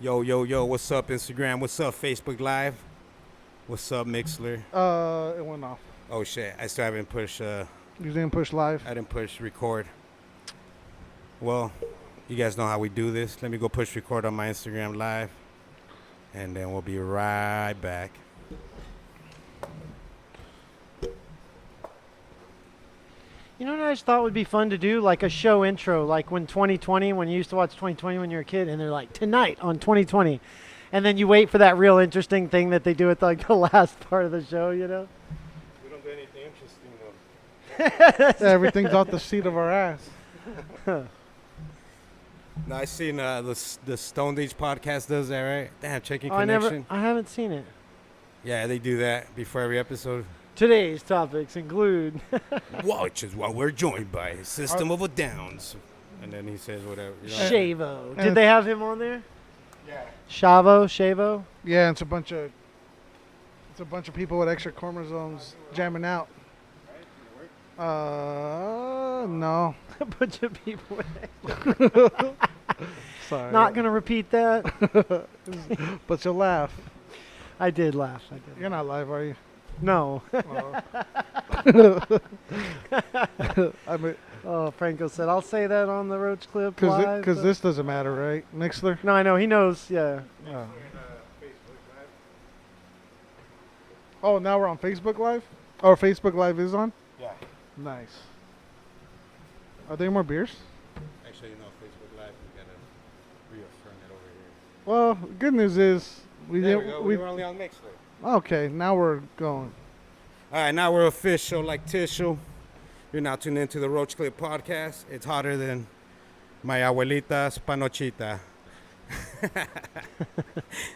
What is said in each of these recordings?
Yo, yo, yo, what's up, Instagram? What's up, Facebook Live? What's up, Mixler? It went off. Oh, shit. I still haven't pushed, You didn't push live? I didn't push record. Well, you guys know how we do this. Let me go push record on my Instagram Live, and then we'll be right back. You know what I just thought would be fun to do? Like a show intro, like when 2020, when you used to watch 2020 when you were a kid, and they're like, tonight on 2020. And then you wait for that real interesting thing that they do at like the last part of the show, you know? We don't do anything interesting, though. Everything's off the seat of our ass. No, I seen the Stone Age podcast does that, right? Damn, checking connection. I haven't seen it. Yeah, they do that before every episode. Today's topics include Which is what we're joined by System of a Downs. And then he says whatever. You know? Shavo. Did they have him on there? Yeah. Shavo? Yeah, it's a bunch of people with extra chromosomes jamming out. No. A bunch of people. Sorry. Not going to repeat that. But you'll laugh. I did laugh. You're not live, are you? No. I mean, Franco said, I'll say that on the Roach Clip live. because this doesn't matter, right, Mixler? No, I know. He knows. Yeah. Oh, now we're on Facebook Live? Oh, Facebook Live is on? Yeah. Nice. Are there more beers? Actually, no, Facebook Live, we gotta reaffirm it over here. Well, good news is There we go. We were only on Mixler. Okay, now we're going. All right, now we're official like tissue. You're now tuned into the Roach Clip podcast. It's hotter than my abuelita's panochita.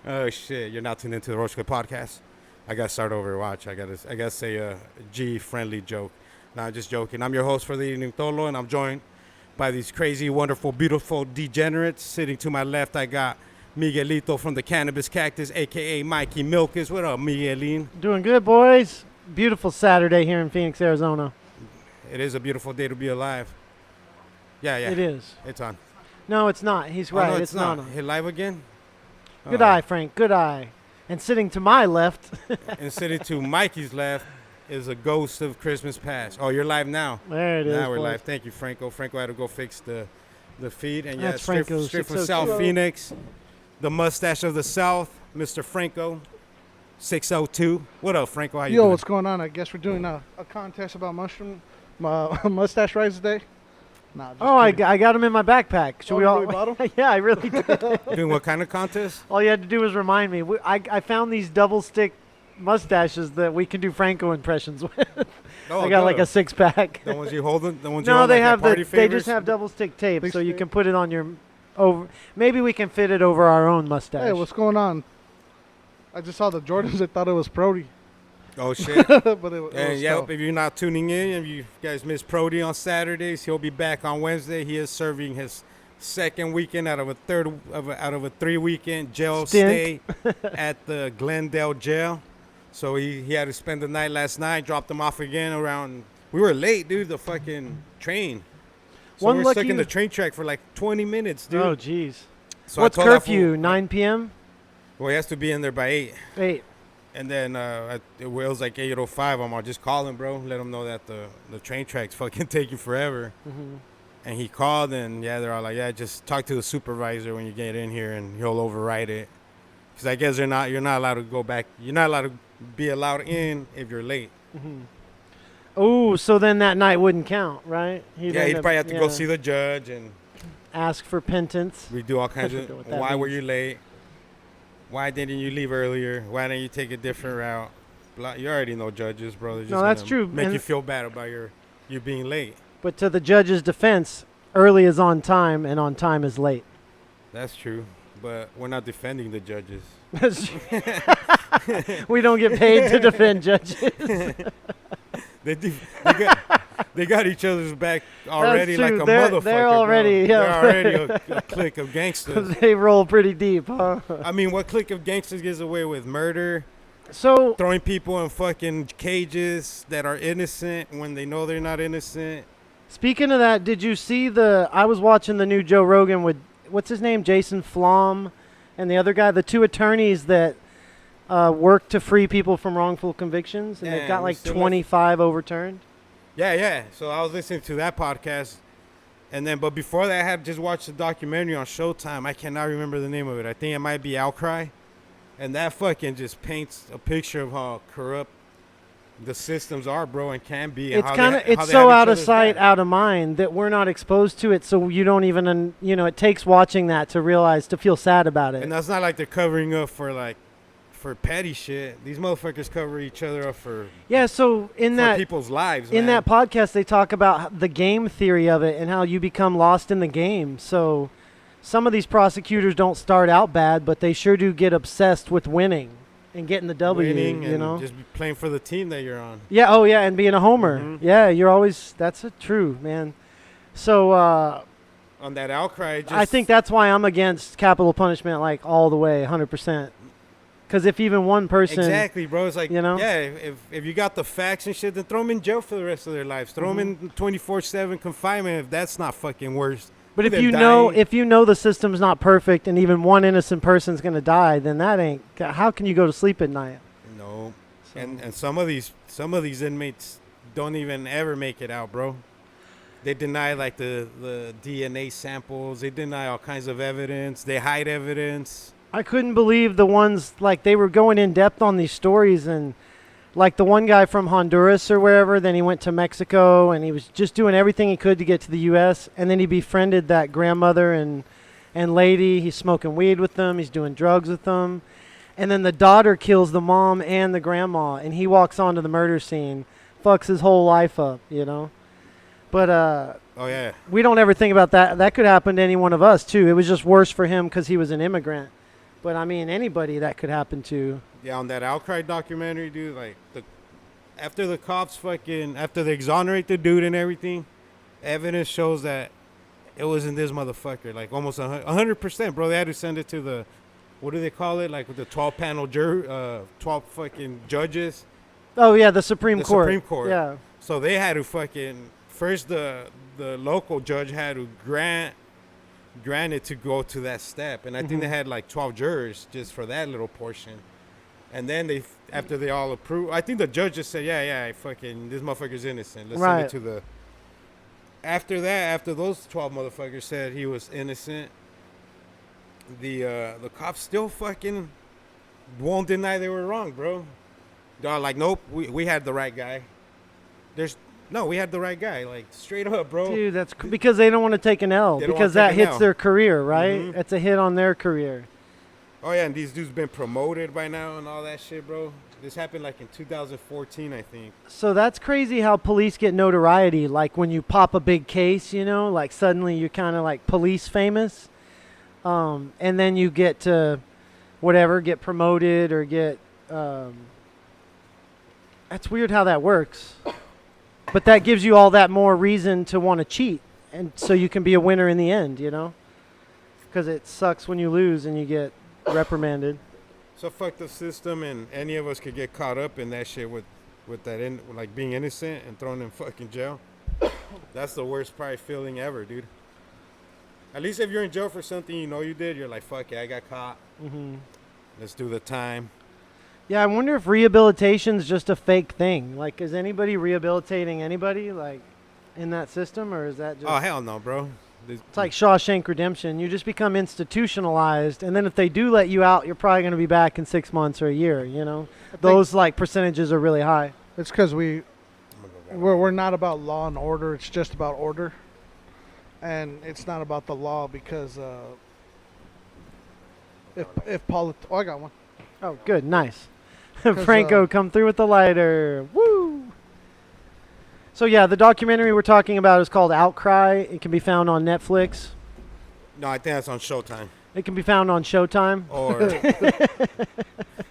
Oh shit! You're now tuned into the Roach Clip podcast. I gotta start over. Watch. I gotta say a G-friendly joke. No, I'm just joking. I'm your host for the evening, Tolo, and I'm joined by these crazy, wonderful, beautiful degenerates. Sitting to my left, I got Miguelito from the Cannabis Cactus, a.k.a. Mikey Milkis. What up, Miguelin? Doing good, boys. Beautiful Saturday here in Phoenix, Arizona. It is a beautiful day to be alive. Yeah. It is. It's on. No, it's not. He's Oh, right. no, it's not. on. Hit live again? Good eye, Frank. Good eye. And sitting to my left. And sitting to Mikey's left is a ghost of Christmas past. Oh, you're live now. There it is. Now we're boys. live. Thank you, Franco. Franco had to go fix the feed. And That's straight Franco, from 602. South Phoenix, the mustache of the South, Mr. Franco, 602. What up, Franco? How you Yo, doing? what's going on? I guess we're doing a contest about mustache rides today. Nah, just Oh, I kidding. got him in my backpack. Should Oh, we you all? really bought 'em? Yeah, I really did. Doing what kind of contest? All you had to do was remind me. I found these double stick mustaches that we can do Franco impressions with. Oh, I got like a good. 6-pack. The ones you holding? The ones you No, hold they like at have party they favors? just have double stick tape, Big so you stick. can put it on your over. Maybe we can fit it over our own mustache. Hey, what's going on? I just saw the Jordans. I thought it was Prody. Oh, shit. But it was And yeah, Stealth. if you're not tuning in, if you guys miss Prody on Saturdays, he'll be back on Wednesday. He is serving his second weekend out of a 3-weekend jail Stint. stay at the Glendale jail. So he had to spend the night last night. Dropped him off again around. We were late, dude. The fucking train. So One we were stuck lucky- in the train track for like 20 minutes, dude. Oh, jeez. So I What's told that curfew? fool- 9 p.m. Well, he has to be in there by 8. 8. And then it was like 8:05. I'm like, just call him, bro. Let him know that the train track's fucking taking forever. Mm-hmm. And he called, and yeah, they're all like, yeah, just talk to the supervisor when you get in here, and he'll override it. Because I guess you're not allowed to go back. You're not allowed to be allowed in if you're late. Mm-hmm. Oh, so then that night wouldn't count, right? He'd probably have to go see the judge, and ask for penance. we do all kinds I of. forget what that Why were means. you late? Why didn't you leave earlier? Why didn't you take a different route? You already know judges, bro. They're just No, that's gonna true, Make and- you feel bad about you being late. But to the judge's defense, early is on time and on time is late. That's true, but we're not defending the judges. That's true. We don't get paid to defend judges. They got each other's back already like true. a They're- motherfucker. they're bro. already- yeah. They're already a clique of gangsters. They roll pretty deep, huh? I mean, what clique of gangsters gets away with murder, So, throwing people in fucking cages that are innocent when they know they're not innocent? speaking of that, did you see I was watching the new Joe Rogan with, what's his name? Jason Flom and the other guy, the two attorneys that work to free people from wrongful convictions, and they've Yeah, got we like still 25 overturned. Yeah. So I was listening to that podcast, and then but before that, I had just watched a documentary on Showtime. I cannot remember the name of it. I think it might be Outcry, and that fucking just paints a picture of how corrupt the systems are, bro, and can be. And It's how kind of they, how it's they so have out each of other's sight, back. out of mind that we're not exposed to it, so you don't even it takes watching that to realize, to feel sad about it. And that's not like they're covering up for petty shit. These motherfuckers cover each other up for Yeah, so in that people's lives. in man. that podcast they talk about the game theory of it and how you become lost in the game. So some of these prosecutors don't start out bad, but they sure do get obsessed with winning and getting the W, winning you and know. just playing for the team that you're on. Yeah, oh yeah, and being a homer. Mhm. Yeah, you're always true, man. So On that Outcry, just, I think that's why I'm against capital punishment, like all the way, 100%. Because if even one person, exactly, bro. It's like, you know? yeah, if you got the facts and shit, then throw them in jail for the rest of their lives. Throw them in 24/7 confinement if that's not fucking worse. but if than you know, dying. if you know the system's not perfect and even one innocent person's gonna die, then that ain't. How can you go to sleep at night? No, So- and some of these inmates don't even ever make it out, bro. They deny like the DNA samples. They deny all kinds of evidence. They hide evidence. I couldn't believe the ones, like, they were going in depth on these stories, and like the one guy from Honduras or wherever, then he went to Mexico and he was just doing everything he could to get to the US, and then he befriended that grandmother and lady. He's smoking weed with them, he's doing drugs with them. And then the daughter kills the mom and the grandma, and he walks onto the murder scene, fucks his whole life up, you know. But Oh yeah, we don't ever think about that. That could happen to any one of us too. It was just worse for him because he was an immigrant. But I mean, anybody that could happen to. yeah. On that Outcry documentary, dude, like after the cops after they exonerate the dude and everything, evidence shows that it wasn't this motherfucker. Like almost 100%, bro. They had to send it to the, what do they call it? Like with the 12 panel 12 fucking judges. Oh yeah, the Supreme Court. Supreme Court. Yeah. So they had to fucking first the local judge had to grant it to go to that step, and I think they had like 12 jurors just for that little portion. And then after they all approved, I think the judge just said, yeah, fucking this motherfucker's innocent. Let's Right. send it to the. After that, after those 12 motherfuckers said he was innocent, the cops still fucking won't deny they were wrong, bro. They're like, nope, we had the right guy. We had the right guy, like straight up, bro. Dude, that's because they don't want to take an L, They don't because wanna that take an hits L. their career, right? Mhm. It's a hit on their career. Oh yeah, and these dudes been promoted by now and all that shit, bro. This happened like in 2014, I think. So that's crazy how police get notoriety. Like when you pop a big case, you know, like suddenly you're kind of like police famous. And then you get to get promoted or get. That's weird how that works. But that gives you all that more reason to want to cheat. And so you can be a winner in the end, you know? Because it sucks when you lose and you get reprimanded. So fuck the system, and any of us could get caught up in that shit with that like being innocent and thrown in fucking jail. That's the worst probably feeling ever, dude. At least if you're in jail for something you know you did, you're like, fuck it, I got caught. Mm-hmm. Let's do the time. Yeah, I wonder if rehabilitation's just a fake thing. Like, is anybody rehabilitating anybody, like, in that system, or is that just... Oh hell no, bro. It's like Shawshank Redemption. You just become institutionalized, and then if they do let you out, you're probably going to be back in 6 months or a year, you know? Those, like, percentages are really high. It's because we're not about law and order. It's just about order, and it's not about the law because I got one. Oh, good, nice. 'Cause, Franco, come through with the lighter. Woo! So, yeah, the documentary we're talking about is called Outcry. It can be found on Netflix. No, I think that's on Showtime. It can be found on Showtime. Or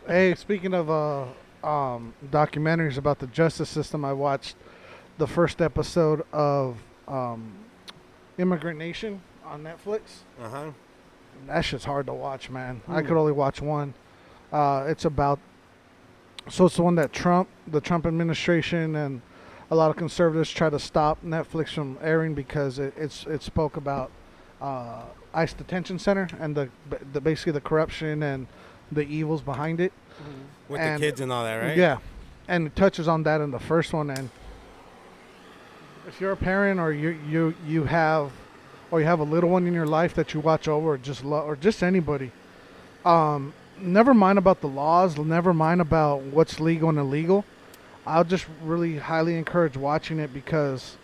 Hey, speaking of documentaries about the justice system, I watched the first episode of Immigrant Nation on Netflix. uh-huh. That shit's hard to watch, man. I could only watch one. It's about, so it's the one that the Trump administration and a lot of conservatives try to stop Netflix from airing because it spoke about ICE detention center and the basically the corruption and the evils behind it. With And- the kids and all that, right? Yeah, and it touches on that in the first one. And if you're a parent or you have a little one in your life that you watch over, or just or just anybody, never mind about the laws, never mind about what's legal and illegal. I'll just really highly encourage watching it because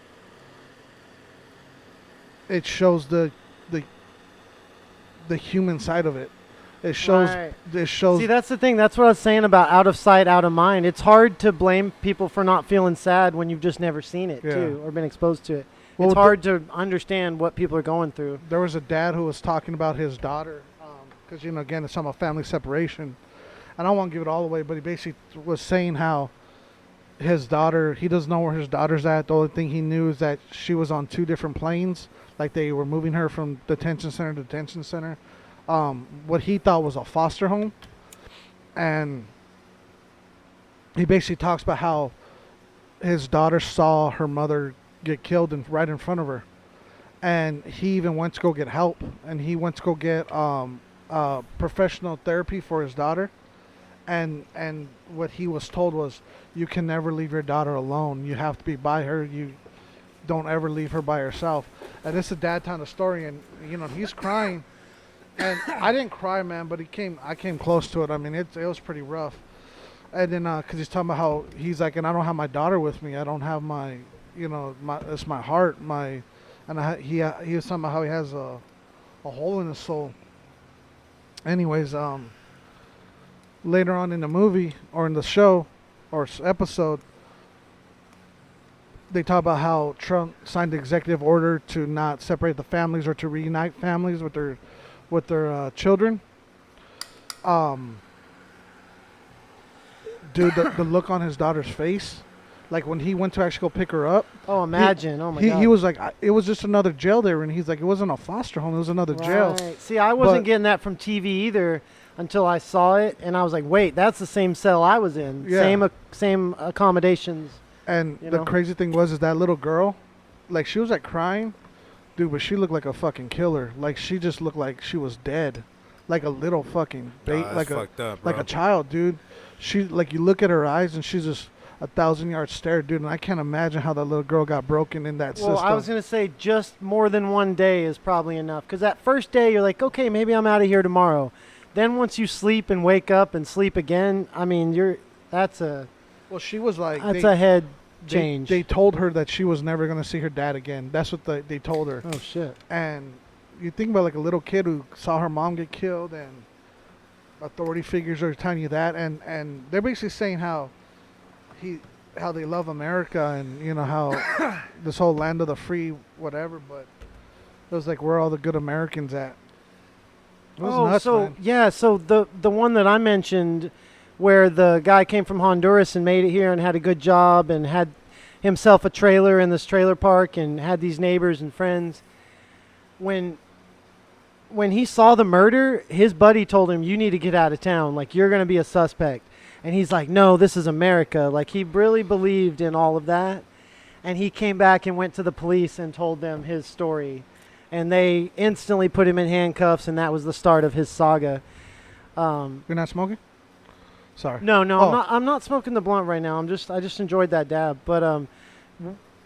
it shows the human side of it. It shows. Right. It shows. See, that's the thing. That's what I was saying about out of sight, out of mind. It's hard to blame people for not feeling sad when you've just never seen it, Yeah. too, or been exposed to it. Well, It's hard to understand what people are going through. There was a dad who was talking about his daughter, because again, it's about family separation. I don't want to give it all away, but he basically was saying how his daughter, he doesn't know where his daughter's at. The only thing he knew is that she was on 2 different planes, like they were moving her from detention center to detention center. What he thought was a foster home, and he basically talks about how his daughter saw her mother get killed right in front of her, and he even went to go get help, and he went to go get professional therapy for his daughter, and what he was told was, you can never leave your daughter alone. You have to be by her. You don't ever leave her by herself. And this is dad telling the story, and he's crying. And I didn't cry, man, but I came close to it. I mean, it was pretty rough. And then, because he's talking about how he's like, and I don't have my daughter with me. I don't have my, it's my heart, he was talking about how he has a hole in his soul. Anyways, later on in the movie or in the show or episode, they talk about how Trump signed the executive order to not separate the families or to reunite families with their children. Dude, the look on his daughter's face, like when he went to actually go pick her up. Oh, imagine. Oh, my God. He was like, it was just another jail there. And he's like, it wasn't a foster home. It was another jail. Right. See, I wasn't But- getting that from TV either until I saw it, and I was like, wait, that's the same cell I was in. Yeah. Same accommodations. And You the know? crazy thing was, is that little girl, like she was like crying, dude, but she looked like a fucking killer. Like she just looked like she was dead, like a little fucking That's like fucked up, like bro. a child, dude. She like, you look at her eyes and she's just 1,000-yard stare, dude. And I can't imagine how that little girl got broken in that Well, system. I was going to say just more than one day is probably enough. Because that first day, you're like, okay, maybe I'm out of here tomorrow. Then once you sleep and wake up and sleep again, I mean, that's a Well, she was like, a head change. They told her that she was never gonna see her dad again. That's what they told her. Oh, shit. And you think about like a little kid who saw her mom get killed, and authority figures are telling you that, and they're basically saying how they love America, and how this whole land of the free, whatever. But it was like, where are all the good Americans at? It was nuts, man. yeah, so the one that I mentioned, where the guy came from Honduras and made it here and had a good job and had himself a trailer in this trailer park and had these neighbors and friends. When he saw the murder, his buddy told him, you need to get out of town. Like, you're going to be a suspect. And he's like, no, this is America. Like, he really believed in all of that. And he came back and went to the police and told them his story. And they instantly put him in handcuffs, and that was the start of his saga. You're not smoking? Sorry. No, Oh. I'm not smoking the blunt right now. I just enjoyed that dab. But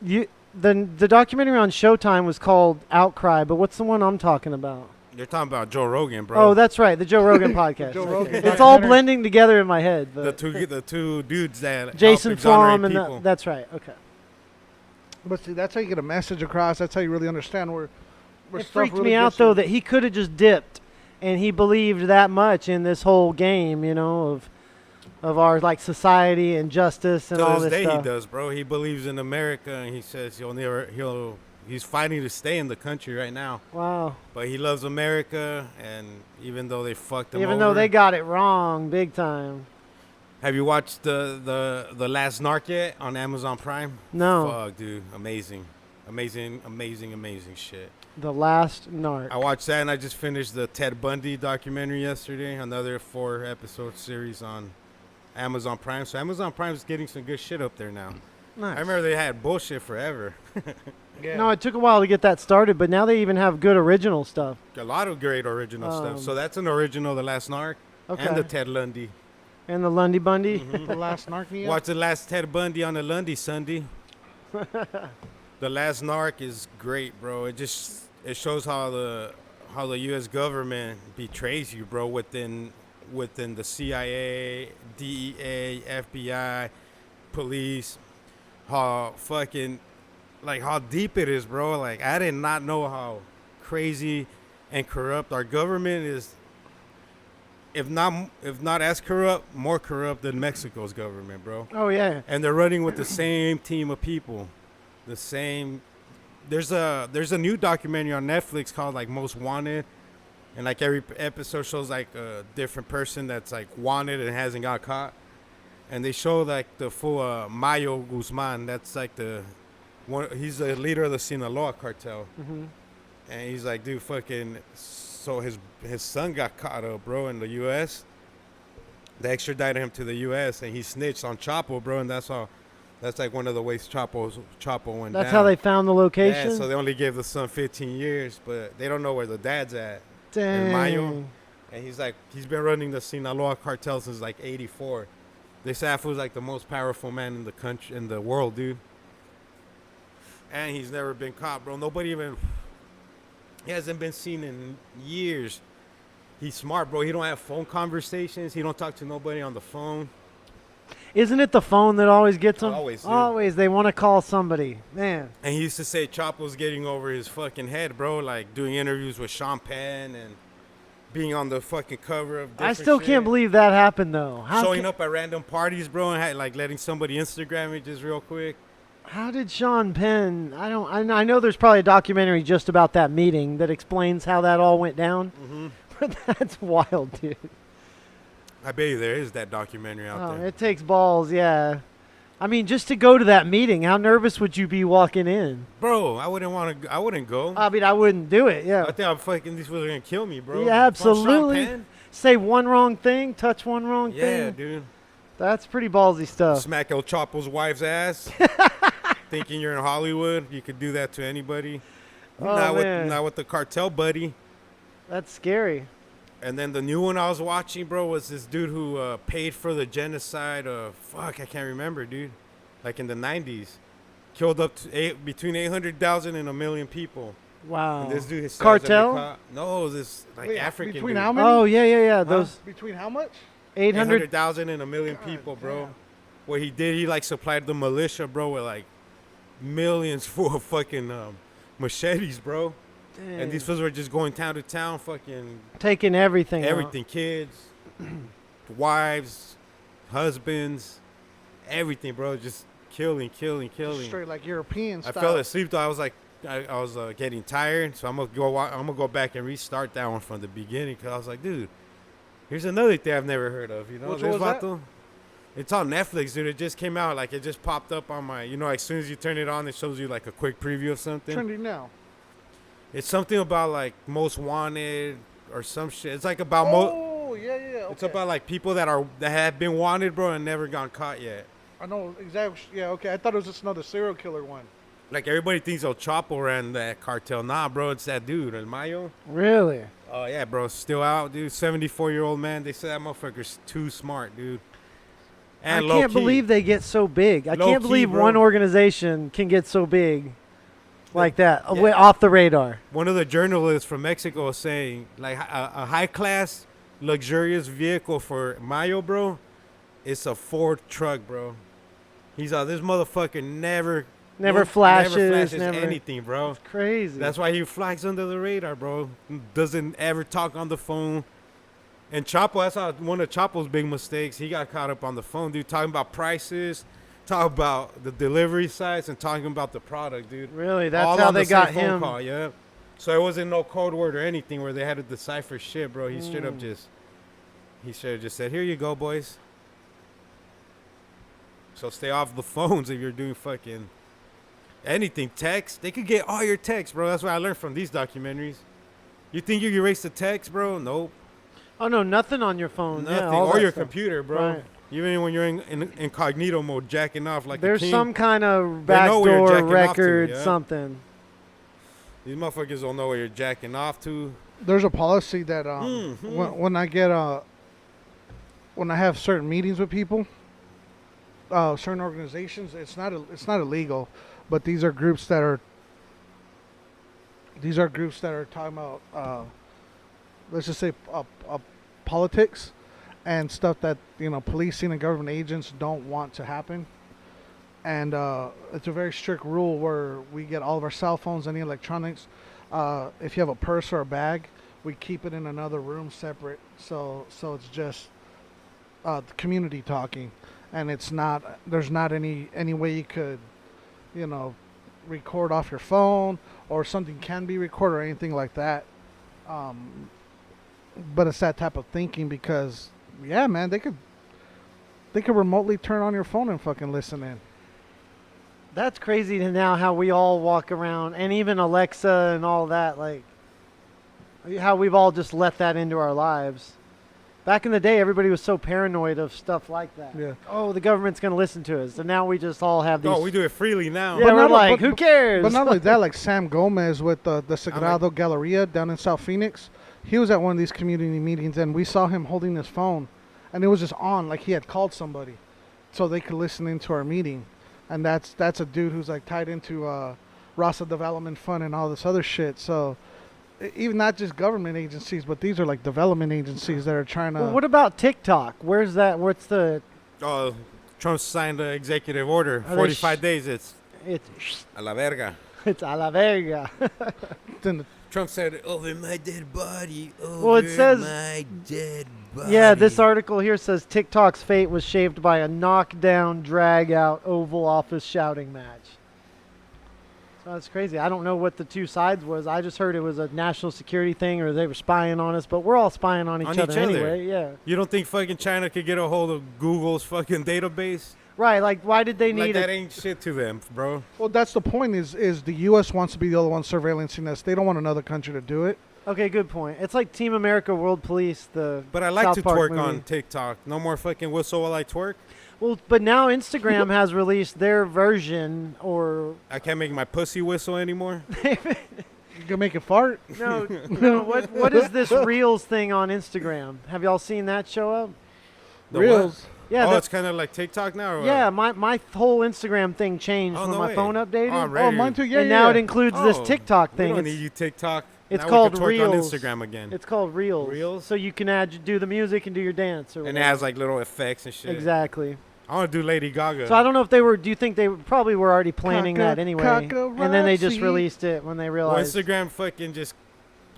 the documentary on Showtime was called Outcry. But what's the one I'm talking about? You're talking about Joe Rogan, bro. Oh, that's right, the Joe Rogan podcast. Joe Rogan It's all documentary. blending together in my head. the But two dudes that Jason help exonerate Flom and people. that's right. Okay. But see, that's how you get a message across. That's how you really understand where It stuff freaked really me out gets you. though that he could have just dipped, and he believed that much in this whole game, of our like society and justice and To all this this day, stuff. he does, bro. He believes in America, and he says he's fighting to stay in the country right now. Wow. But he loves America, and even though they fucked him Even over, though they got it wrong big time. Have you watched the last Narc yet on Amazon Prime? No. Fuck, dude, amazing shit. The Last Narc. I watched that, and I just finished the Ted Bundy documentary yesterday. Another 4-episode series on Amazon Prime. So Amazon Prime is getting some good shit up there now. Nice. I remember they had bullshit forever. Yeah. No, it took a while to get that started, but now they even have good original stuff. A lot of great original stuff. Um, So that's an original, The Last Narc, Okay. and the Ted Lundy. And the Lundy Bundy. The last Narnia. Watch the last Ted Bundy on the Lundy Sunday. The Last Narc is great, bro. It shows how the U.S. government betrays you, bro. Within the CIA, DEA, FBI, police, how fucking like how deep it is, bro. Like I did not know how crazy and corrupt our government is. If not as corrupt, more corrupt than Mexico's government, bro. Oh yeah. And they're running with the same team of people, the same. There's a new documentary on Netflix called like Most Wanted, and like every episode shows like a different person that's like wanted and hasn't got caught, and they show like the full Mayo Guzman. That's like the one. He's the leader of the Sinaloa cartel, Mm-hmm. and he's like, dude, fucking. So his son got caught up, bro, in the U.S. They extradited him to the U.S. and he snitched on Chapo, bro, and that's like one of the ways Chapo went down. That's how they found the location. Yeah, so they only gave the son 15 years, but they don't know where the dad's at. Dang. In Mayo, and he's been running the Sinaloa cartel since like '84. They say that fool's like the most powerful man in the country, in the world, dude. And he's never been caught, bro. He hasn't been seen in years. He's smart, bro. He don't have phone conversations. He don't talk to nobody on the phone. Isn't it the phone that always gets them? Always, dude. Always. They want to call somebody. Man. And he used to say Chapo's getting over his fucking head, bro. Like doing interviews with Sean Penn and being on the fucking cover of I different still shit. can't believe that happened, though. Showing up at random parties, bro, and like letting somebody Instagram it just real quick. How did Sean Penn? I know there's probably a documentary just about that meeting that explains how that all went down. Mm-hmm. But that's wild, dude. I bet you there is that documentary out there. It takes balls, yeah. I mean, just to go to that meeting, how nervous would you be walking in? Bro, I wouldn't go. I mean, I wouldn't do it, yeah. I think I'm fucking, these fools are gonna kill me, bro. Yeah, absolutely. Sean Penn? Say one wrong thing, touch one wrong Yeah, thing. dude. That's pretty ballsy stuff. Smack El Chapo's wife's ass. Thinking you're in Hollywood, you could do that to anybody. Oh, man. Not with the cartel buddy. That's scary. And then the new one I was watching, bro, was this dude who paid for the genocide of, I can't remember, dude. Like in the 90s. Killed up to between 800,000 and 1 million people. Wow. And this dude, his Cartel? No, this like Wait, African between dude. how many? Oh, yeah. Those Between how much? 800. 800,000 and 1 million people, bro. damn. What he did, he like supplied the militia, bro, with like millions full of fucking machetes, bro. And these fools were just going town to town, fucking taking everything. everything, kids, wives, husbands, everything, bro. Just killing. Straight like European I style. fell asleep though. I was like, I was getting tired, so I'm gonna go back and restart that one from the beginning because I was like, dude, here's another thing I've never heard of. You know, Which This one was that? vato, it's on Netflix, dude. It just came out. Like it just popped up on my, like as soon as you turn it on, it shows you like a quick preview of something. Trending now. It's something about like Most Wanted or some shit. It's like about Oh, yeah. Okay. It's about like people that have been wanted, bro, and never gone caught yet. I know exactly. Yeah, okay. I thought it was just another serial killer one. Like everybody thinks El Chapo ran that cartel. Nah, bro, it's that dude, El Mayo. Really? Oh yeah, bro, still out, dude. 74-year-old man. They say that motherfucker's too smart, dude. And I can't believe they get so big. I Low can't key, believe bro. one organization can get so big like that, Yeah. off the radar. One of the journalists from Mexico was saying, like, a high-class, luxurious vehicle for Mayo, bro, it's a Ford truck, bro. He's like, this motherfucker never flashes, anything, bro. It's crazy. That's why he flies under the radar, bro. Doesn't ever talk on the phone. And Chapo, that's how one of Chapo's big mistakes. He got caught up on the phone, dude, talking about prices, talking about the delivery sites, and talking about the product, dude. Really? That's All how on they the same got phone him. Call, yeah. So it wasn't no code word or anything where they had to decipher shit, bro. He straight up he should have just said, "Here you go, boys." So stay off the phones if you're doing fucking anything. Text. They could get all your texts, bro. That's what I learned from these documentaries. You think you can erase the text, bro? Nope. Oh no, nothing on your phone. Nothing. Yeah, all Or that your stuff. computer, bro. Right. Even when you're in incognito mode, jacking off like a There's king. some kind of They know where you're backdoor jacking off to, record, yeah. something. These motherfuckers don't know where you're jacking off to. There's a policy that when I get when I have certain meetings with people, certain organizations, it's not illegal, but these are groups that are talking about let's just say politics and stuff that policing and government agents don't want to happen. And it's a very strict rule where we get all of our cell phones, any electronics. If you have a purse or a bag, we keep it in another room separate. So it's just the community talking, and there's not any way you could, record off your phone or something can be recorded or anything like that. But it's that type of thinking because, yeah, man, they could remotely turn on your phone and fucking listen in. That's crazy to now how we all walk around, and even Alexa and all that, like how we've all just let that into our lives. Back in the day, everybody was so paranoid of stuff like that. Yeah. Oh, the government's going to listen to us. And now we just all have these. Oh, we do it freely now. Yeah, But we're not- like, but- who but- cares? But not only that, like Sam Gomez with the Sagrado Galleria down in South Phoenix, he was at one of these community meetings, and we saw him holding his phone, and it was just on, like he had called somebody, so they could listen into our meeting. And that's a dude who's like tied into Rasa Development Fund and all this other shit. So even not just government agencies, but these are like development agencies that are trying to. Well, what about TikTok? Where's that? What's the? Oh, Trump signed the executive order. Are they 45 days. It's It's a la verga. it's a la verga. then Trump said, over my dead body. Over Well, it says- my dead body. Yeah, this article here says TikTok's fate was shaped by a knockdown, drag-out Oval Office shouting match. So that's crazy. I don't know what the two sides was. I just heard it was a national security thing or they were spying on us, but we're all spying on each other anyway. Yeah. You don't think fucking China could get a hold of Google's fucking database? Right, like why did they Like need that it? ain't shit to them, bro. Well, that's the point. Is the U.S. wants to be the other one surveillancing us? They don't want another country to do it. Okay, good point. It's like Team America World Police, the But I like South to Park twerk movie. on TikTok. No more fucking whistle while I twerk. Well, but now Instagram has released their version, or I can't make my pussy whistle anymore. You can make it fart. no, what is this Reels thing on Instagram? Have y'all seen that show up? The Reels. what? Yeah, Oh, that- it's kind of like TikTok now? Or what? yeah. My whole Instagram thing changed Oh, when no my way. phone updated. Oh, Oh, right. mine too. Yeah, and yeah. now yeah. it includes this Oh, TikTok We thing. don't It's, need you TikTok. it's Now called we can twerk Reels. on Instagram again. It's called Reels. Reels? So you can do the music and do your dance or And it whatever. has like little effects and shit. Exactly. I want to do Lady Gaga. So I don't know if they were. Do you think they probably were already planning that anyway? Cockoroxy. And then they just released it when they well, realized. Instagram fucking just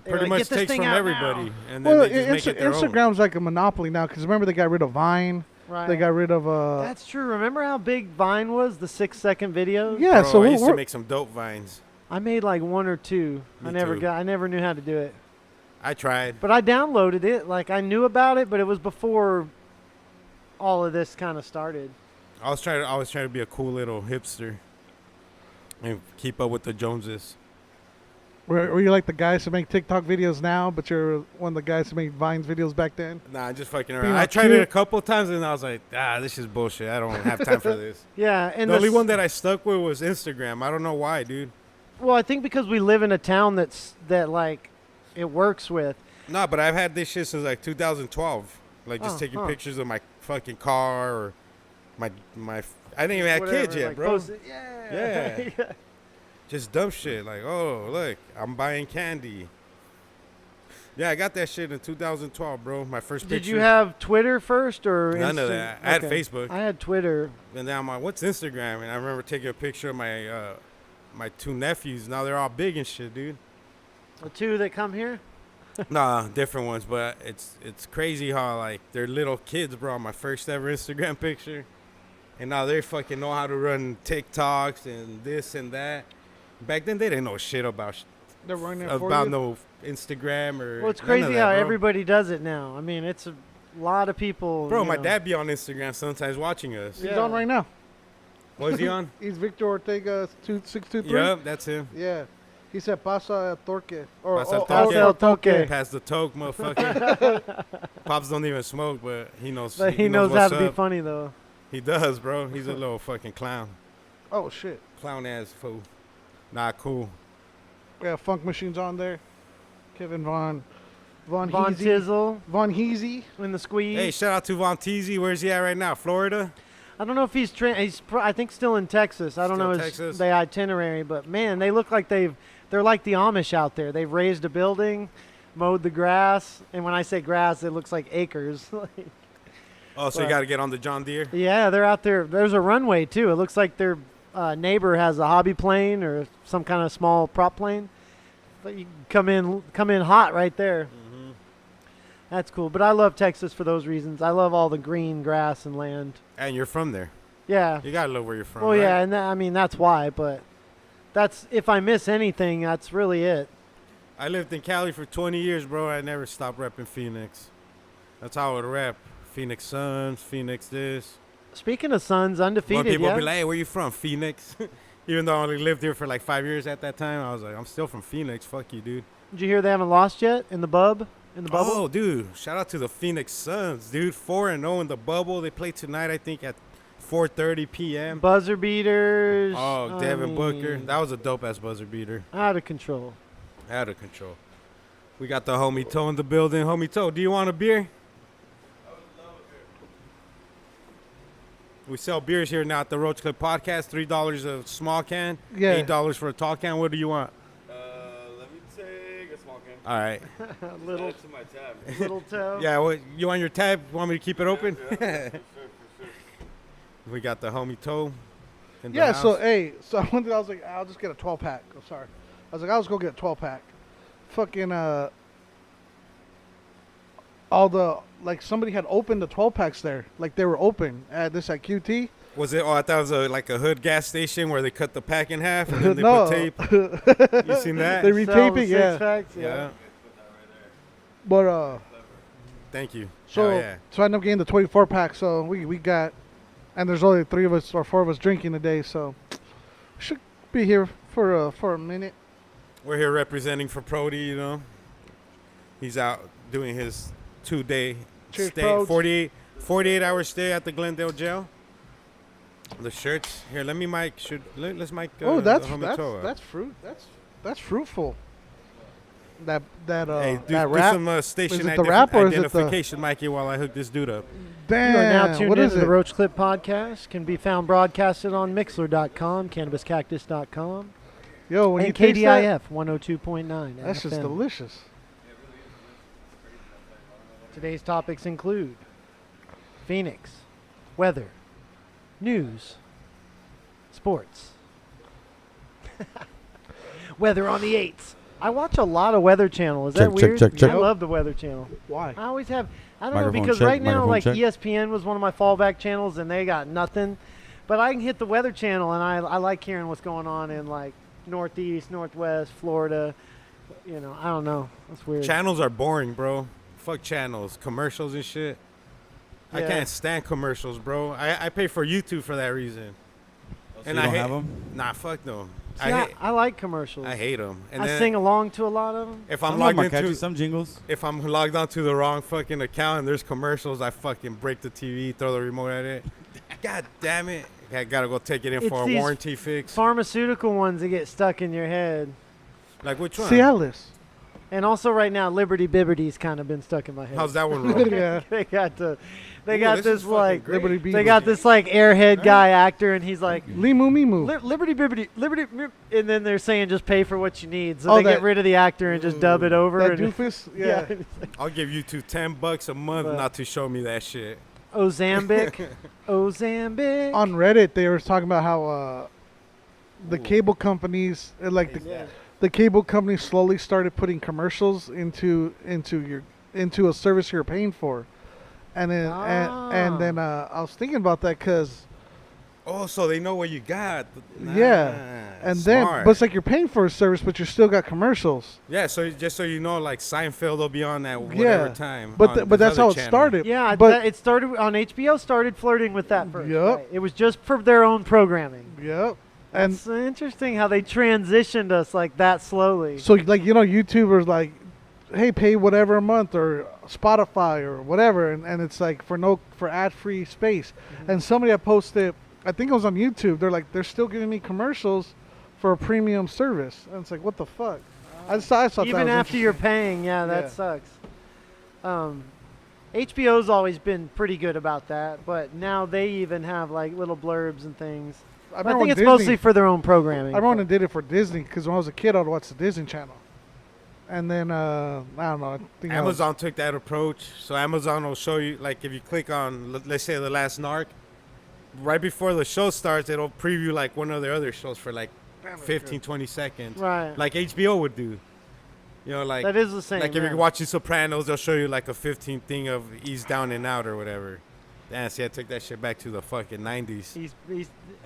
they were pretty like, much "Get this takes thing from out everybody. now." And then Well, they just make it their own. Instagram's like a monopoly now because remember they got rid of Vine. Right. They got rid of That's true. Remember how big Vine was? The 6-second videos. yeah. Bro, So I used to we're, make some dope vines. I made like one or two. Me too. I never knew how to do it. I tried. But I downloaded it. Like I knew about it, but it was before all of this kind of started. I was trying to be a cool little hipster and keep up with the Joneses. were you like the guys who make TikTok videos now, but you're one of the guys who made Vines videos back then? Nah, just fucking Being around. all I tried it cute. a couple times and I was like, this is bullshit. I don't have time for this. Yeah, and The only one that I stuck with was Instagram. I don't know why, dude. well, I think because we live in a town that like it works with. Nah, but I've had this shit since like 2012. Like just Oh, taking huh. pictures of my fucking car or my I didn't even have kids Whatever, yet, like, bro. post it. Yeah. Yeah. Just dumb shit. Like, oh, look, I'm buying candy. Yeah, I got that shit in 2012, bro. My first picture. Did you have Twitter first or None of Insta- that. I had Okay. Facebook. I had Twitter. And then I'm like, what's Instagram? And I remember taking a picture of my my two nephews. Now they're all big and shit, dude. The two that come here. Nah, different ones. But it's crazy how, like, they're little kids, bro. On my first ever Instagram picture. And now they fucking know how to run TikToks and this and that. Back then, they didn't know shit about They're running it for about you. no Instagram or. Well, it's none crazy of that, how bro. everybody does it now. I mean, it's a lot of people. Bro, you my know. dad be on Instagram sometimes watching us. He's Yeah. on right now. Was he on? He's Victor Ortega 2623. Yep, that's him. Yeah. He said pasa el torque. Or, Pasa el Pasa el toque. Pass the toke, motherfucker. Pops don't even smoke, but he knows. But he knows how what's to be up. funny though. He does, bro. He's a little fucking clown. Oh, shit. Clown ass fool. Nah, cool. We have Funk Machines on there. Kevin Von Von Heezy. Tizzle Von Heezy. in the squeeze. Hey, shout out to Von Teasy. Where's he at right now? Florida? I don't know if he's I think still in Texas. I don't Still know Texas? the itinerary, but man, they look like they're like the Amish out there. They've raised a building, mowed the grass, and when I say grass, it looks like acres. Oh, so you But- got to get on the John Deere? Yeah, they're out there. There's a runway too. It looks like their neighbor has a hobby plane or some kind of small prop plane. But you come in hot right there. Mm-hmm. That's cool. But I love Texas for those reasons. I love all the green grass and land. And you're from there. Yeah. You got to love where you're from. Oh right? yeah, and I mean that's why. But that's if I miss anything, that's really it. I lived in Cali for 20 years, bro. I never stopped repping Phoenix. That's how I would rep. Phoenix Suns, Phoenix this. Speaking of Suns, When undefeated. people Yeah. be like, hey, where you from? Phoenix. Even though I only lived here for like 5 years at that time, I was like, I'm still from Phoenix. Fuck you, dude. Did you hear they haven't lost yet in the bubble? Oh, dude. Shout out to the Phoenix Suns, dude. 4-0 in the bubble. They play tonight, I think, at 4:30 p.m. Buzzer beaters. Oh, I Devin Booker. mean, That was a dope-ass buzzer beater. out of control. Out of control. We got the Homie Toe in the building. Homie Toe, do you want a beer? We sell beers here now at the Roach Clip Podcast. $3 a small can. Yeah. $8 for a tall can. What do you want? Let me take a small can. All right. little Add to my tab. little toe. Yeah, what, you want your tab? Want me to keep it open? For sure. We got the Homie Toe in the Yeah, house. so, hey, so one day I was like, I'll just get a 12-pack. I'm sorry. I was like, I'll just go get a 12-pack. Fucking, all the, like, somebody had opened the 12-packs there. Like, they were open at QT. Was it? Oh, I thought it was like a hood gas station where they cut the pack in half and then they No. put tape. You seen that? They retaping, yeah. Six-packs, Yeah. But, Thank you. so, Hell yeah. so I ended up getting the 24-pack. So we got, and there's only 3 of us or 4 of us drinking today. So, we should be here for a minute. We're here representing for Prody, you know. He's out doing his 2-day Cheers, stay, Prods. 48-hour stay at the Glendale jail. The shirts here. Let's mic. Oh, the Homie Toe up. that's fruit. That's fruitful. That Hey, do rap. some station Is it the rap or is it the- identification, Mikey, while I hook this dude up. Damn. You are now tuned what is into the it? Roach Clip Podcast. Can be found broadcasted on Mixler.com, CannabisCactus.com, Yo, when and you taste that, KDIF 102.9. that's just FM. delicious. Today's topics include Phoenix, weather, news, sports, weather on the 8th. I watch a lot of Weather Channel. Is that Check, check, weird? check, check. I love the Weather Channel. Why? I always have. I don't know Microphone because check, right now, microphone like check. ESPN was one of my fallback channels, and they got nothing. But I can hit the Weather Channel, and I like hearing what's going on in like Northeast, Northwest, Florida. You know, I don't know. That's weird. Channels are boring, bro. Fuck channels, commercials and shit. I Yeah. can't stand commercials, bro. I pay for YouTube for that reason. So And you I don't hate have them? Nah, fuck no. See, I like commercials. I hate them. And I then sing along to a lot of them. if I I'm don't know, logged might catch you into some jingles. if I'm logged onto the wrong fucking account and there's commercials, I fucking break the TV, throw the remote at it. God damn it! I gotta go take it in It's for a these warranty fix. Pharmaceutical ones that get stuck in your head. Like which one? Cialis. And also right now, Liberty Bibberty's kind of been stuck in my head. How's that one roll? Yeah. they got the, they Ooh, got this this is fucking like, great. Liberty Bee. they got this like airhead guy actor, and he's like, Limu Mimu. Liberty Bibberty, and then they're saying just pay for what you need, so Oh, they get that- rid of the actor and just dub it over. That and doofus. Yeah. I'll give you $10 a month But- not to show me that shit. Ozambic, Ozambic. On Reddit, they were talking about how the Ooh. cable companies, Yeah. the cable companies slowly started putting commercials into a service you're paying for, and then and then I was thinking about that because Oh, so they know what you got. Yeah. and then smart. but it's like you're paying for a service, but you still got commercials. Yeah, so just so you know, like Seinfeld will be on at whatever time. But on but this that's other how it channel. started. Yeah, but it started on HBO. Started flirting with that first. Yup. right? It was just for their own programming. yep. And It's interesting how they transitioned us like that slowly. so, like, YouTubers like, hey, pay whatever a month, or Spotify or whatever, and it's like for ad-free space. And somebody had posted, I think it was on YouTube, they're still giving me commercials for a premium service, and it's like, what the fuck? I thought that Even was after you're interesting. paying, that Yeah. sucks. HBO's always been pretty good about that, but now they even have like little blurbs and things. I But I remember think when it's Disney, mostly for their own programming. I remember when they did it for Disney, because when I was a kid, I'd watch the Disney Channel. And then, I don't know. I think I was- Amazon took that approach. So Amazon will show you, like, if you click on, let's say, The Last Narc, right before the show starts, it'll preview, like, one of their other shows for, like, Damn, that's 15, good. 20 seconds. Right. Like HBO would do. You know, like, that is the same. like if yeah. you're watching Sopranos, they'll show you, like, a 15 thing of Ease Down and Out or whatever. Damn, see, I took that shit back to the fucking 90s.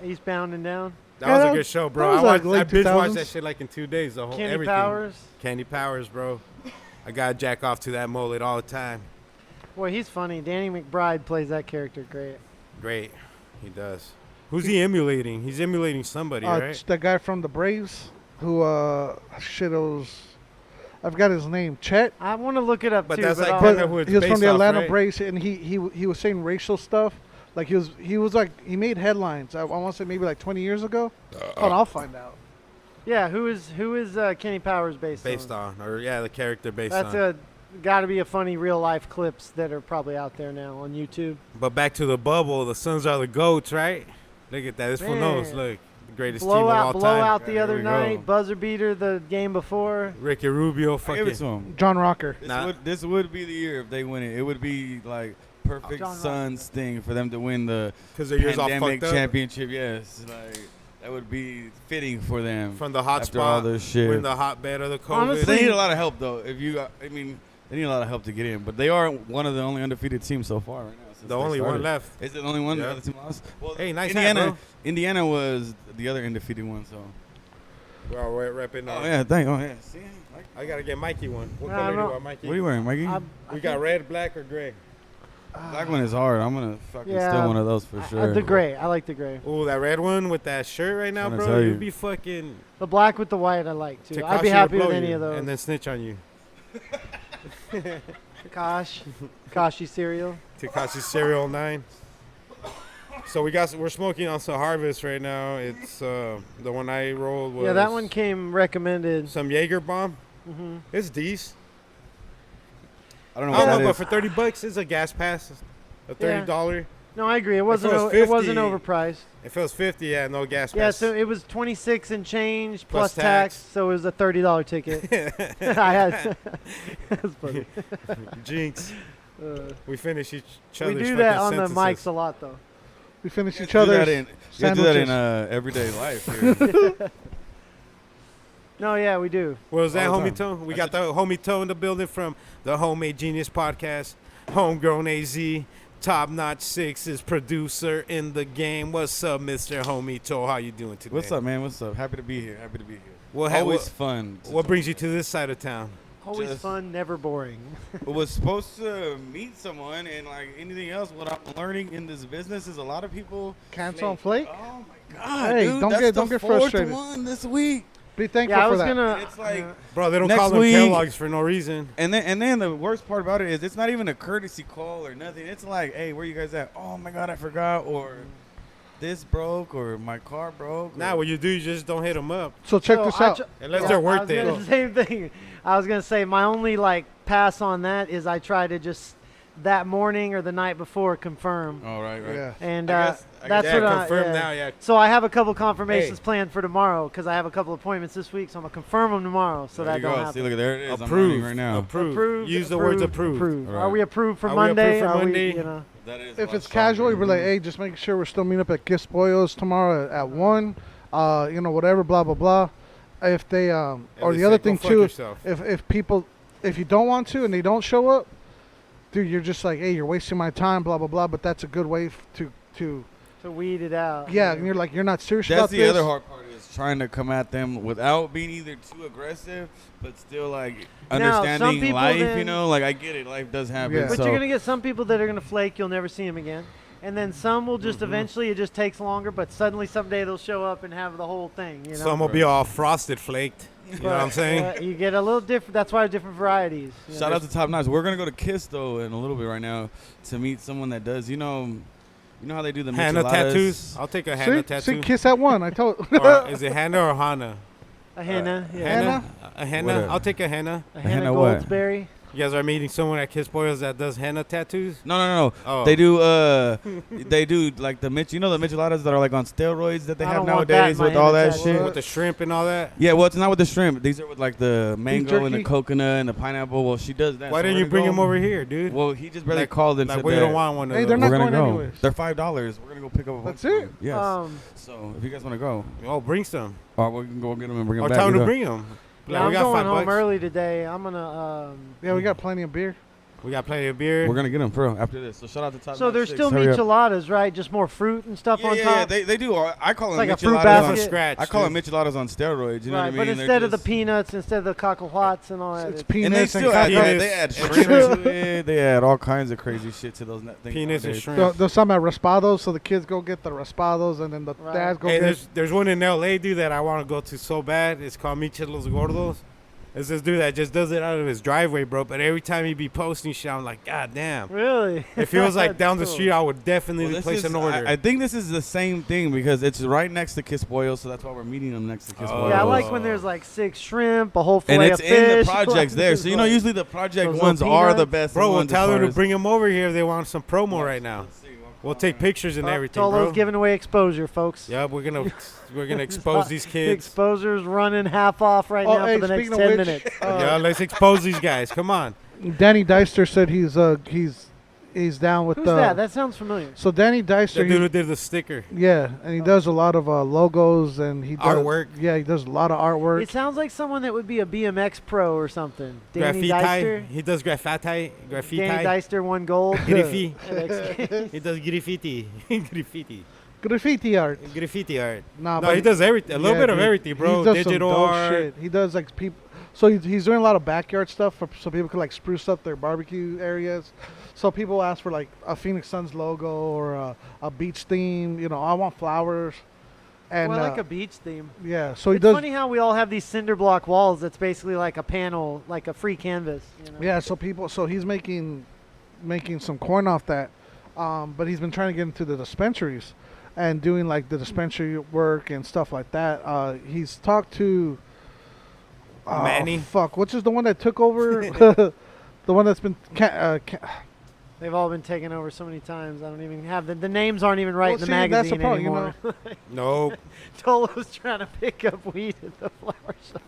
He's bound and down. That Yeah, was that- a good show, that bro. was I like watched, I late binge watched 2000s. that shit, like, in 2 days. The whole Kenny everything. Powers. Candy Powers, bro. I got jack off to that mullet all the time. Boy, he's funny. Danny McBride plays that character great. Great. He does. Who's he emulating? He's emulating somebody, right? that guy from the Braves, who shit, it was, I forgot his name, Chet. I want to look it up But too. that's but like I'll- kinda who it's He was from based the off, Atlanta right? Braves, and he was saying racial stuff. Like he was like, he made headlines. I want to say maybe like 20 years ago. Hold on, I'll find out. yeah, who is Kenny Powers based on, or the character based That's on. got to be a funny real life clips that are probably out there now on YouTube. But back to the bubble, the Suns are the GOATs, right? Look at that. This fool knows. Man. Look, the greatest team of all time. Blowout the Here other we go. night, buzzer beater the game before. Ricky Rubio, Give it fucking. to 'em. John Rocker. This would be the year if they win it. It would be like perfect John Suns thing for them to win the Because their years all pandemic fucked up. championship. Yes, like that would be fitting for them. From the hot after all spot, this shit. win the hotbed of the COVID. Honestly, They need a lot of help though. If you, I mean, they need a lot of help to get in. But they are one of the only undefeated teams so far right now. since the they only one started. left. Is it the only one? Yeah. The other team lost. Well, Hey, nice hat, Indiana. bro. Indiana was the other undefeated one. So. Well, we're repping. Oh yeah, thank. Oh yeah. See, like, I gotta get Mikey one. What I color do don't you know. want, Mikey? what are you wearing, Mikey? I We got red, black, or gray. Black one is hard. I'm gonna fucking Yeah. steal one of those for sure. The gray. I like the gray. Ooh, that red one with that shirt right now, Trying to bro. tell you. You'd be fucking. The black with the white I like too. I'd Tekashi be would happy blow with any you of those. And then snitch on you. Kashi cereal. Tekashi Serial 9. So we're smoking on some Harvest right now. It's the one I rolled was Yeah, that one came recommended. some Jaeger bomb. Hmm It's decent. I don't know I what don't know, that but is. for $30, it's a gas pass. A $30. No, I agree. It wasn't. was It wasn't 50, overpriced. If it was 50, yeah, no gas Yeah, pass. so it was 26 and change Plus plus tax, tax. so it was a $30 ticket. I had. That's funny. Jinx. We finish each We other's do that fucking on the sentences. mics a lot, though. We finish each You do that other's in- you do that in sandwiches. everyday life. Here. No, yeah, we do. What was that, All the Homie time. Toe? We got the Homie Toe in the building from the Homemade Genius Podcast. Homegrown AZ, top notch sixes producer in the game. What's up, Mr. Homie Toe? How you doing today? What's up, man? What's up? Happy to be here. Happy to be here. what, Always fun. to what talk. brings you to this side of town? Always Just- fun, never boring. I was supposed to meet someone, and like anything else, what I'm learning in this business is a lot of people. Cancel and flake. Oh my god, Hey, dude! don't that's get- the don't get fourth frustrated. one this week. Be thankful Yeah, I for was that. gonna. And it's like, Bro, they don't Next call them week- Kellogg's for no reason. and then the worst part about it is it's not even a courtesy call or nothing. It's like, hey, where you guys at? Oh my god, I forgot, or this broke, or my car broke. Nah, what you do, you just don't hit them up. So check So this I out. tr- Unless Yeah, they're I worth was it. gonna- Same thing. I was gonna say my only like pass on that is I try to just that morning or the night before confirm, Oh right. Yeah. and I guess- that's Yeah, what confirm I. now, yeah. So I have a couple confirmations Hey. planned for tomorrow because I have a couple appointments this week, so I'm gonna confirm them tomorrow so There that you don't go. happen. See, look, there it is. I'm Approved. learning right now. Approved. Use the words approved. All Are right. we approved for Are we Monday? approved for Are Monday? We, you know, That is If a lot it's casual, stronger. you'd be like, hey, just make sure we're still meeting up at Kiss Boyos tomorrow at 1. Whatever, blah, blah, blah. If they, or they the other say, go thing fuck too, yourself. if people, if you don't want to and they don't show up, dude, you're just like, hey, you're wasting my time, blah, blah, blah. But that's a good way to to weed it out. yeah, and you're like, you're not serious That's about the this. other hard part is trying to come at them without being either too aggressive, but still like Now, some understanding people life. then- You know, like I get it, life does happen. Yeah. But so you're gonna get some people that are gonna flake. You'll never see them again. And then some will just Mm-hmm. eventually, it just takes longer, but suddenly someday they'll show up and have the whole thing, you know? Some will be all frosted flaked. You know what I'm saying? You get a little different. That's why different varieties. you know? Shout out to Top Notch. We're gonna go to Kiss though in a little bit right now to meet someone that does. You know how they do the Henna micheladas? tattoos. I'll take a henna See, tattoo. kiss that one. I told. Or is it henna or hana? A henna. Yeah. Henna? A henna. Whatever. I'll take a henna. A henna henna what? Goldsberry. You guys are meeting someone at Kiss Boyles that does henna tattoos? No. Oh. They do like the the micheladas that are like on steroids that they I have don't want that nowadays in my with all henna that tattoo. shit. With the shrimp and all that? Yeah, well, it's not with the shrimp. These are with like the mango and the jerky? coconut and the pineapple. Well, she does that. Why so didn't we're you bring gonna him go. over here, dude? Well, he just barely Like- called and Like, said we that don't want one of Hey, those. they're we're not gonna going go. anyways. They're $5. We're gonna go pick up a bunch. That's for it? you. Yes. So if you guys want to go, Oh, bring some. or we can go get them and bring them Or back. tell him you to know? bring them. Yeah, I'm going home early today. I'm gonna. Yeah, we got plenty of beer. We got plenty of beer. We're gonna get them for real after this. So shout out to Top So Notch there's 6. still Hurry up. micheladas, right? Just more fruit and stuff on Yeah, top. they do. I call them like a fruit micheladas basket. on From scratch. I call dude. them micheladas on steroids. You know right, what I mean? but They're instead of the just- peanuts, instead of the cacahuates and all that, It's it's and they peanuts still and add peanuts that. They add and shrimp shrimp. to it. They add all kinds of crazy shit to those things. Peanuts and nowadays. shrimp. There's some at Raspados, so the kids go get the Raspados, and then the Right. dads go Hey, get. there's one in LA, dude, that I want to go to so bad. It's called Michelos Gordos. It's this dude that just does it out of his driveway, bro. But every time he be posting shit, I'm like, God damn. really. If it was like down the Cool. street, I would definitely Well, this place is- an order. I think this is the same thing because it's right next to Kiss Boyle, so that's why we're meeting them next to Kiss Oh. Boyle. Yeah, I like when there's like 6 shrimp, a whole and fillet it's of in the fish. projects there. So you know, Like- usually the project Those ones little are the peanuts. best. Bro, we'll ones as tell far them to as- bring them over here if they want some promo right now. We'll take pictures and everything, Tolo's bro. giving away exposure, folks. Yeah, we're gonna expose these kids. Exposure's running half off right Oh, now hey, for the next speaking 10 of which, minutes. Yeah, let's expose these guys. Come on. Danny Deister said he's down with Who's the. that? That sounds familiar. So Danny The Deister, dude who did the sticker. yeah, and he does a lot of logos and he does Artwork. Yeah, he does a lot of artwork. It sounds like someone that would be a BMX pro or something. Danny Graffiti. Deister. He does graffiti. Danny Deister won gold. Graffiti. at X Games. He does graffiti. graffiti. Graffiti art. Graffiti art. Nah, No, he does everything. A little bit of dude. everything, bro. He does some Digital dope art. shit. He does like people. So he's doing a lot of backyard stuff so people can like spruce up their barbecue areas. So people ask for like a Phoenix Suns logo or a beach theme. You know, I want flowers. And Well, I like a beach theme. yeah, so he It's does. funny how we all have these cinder block walls that's basically like a panel, like a free canvas. You know? Yeah, so he's making some coin off that, but he's been trying to get into the dispensaries and doing like the dispensary work and stuff like that. He's talked to Manny? Fuck, which is the one that took over? The one that's been They've all been taken over so many times. I don't even have the names aren't even right Well, in the see, that's the magazine problem, you anymore. Nope. Tolo's trying to pick up weed at the flower shop.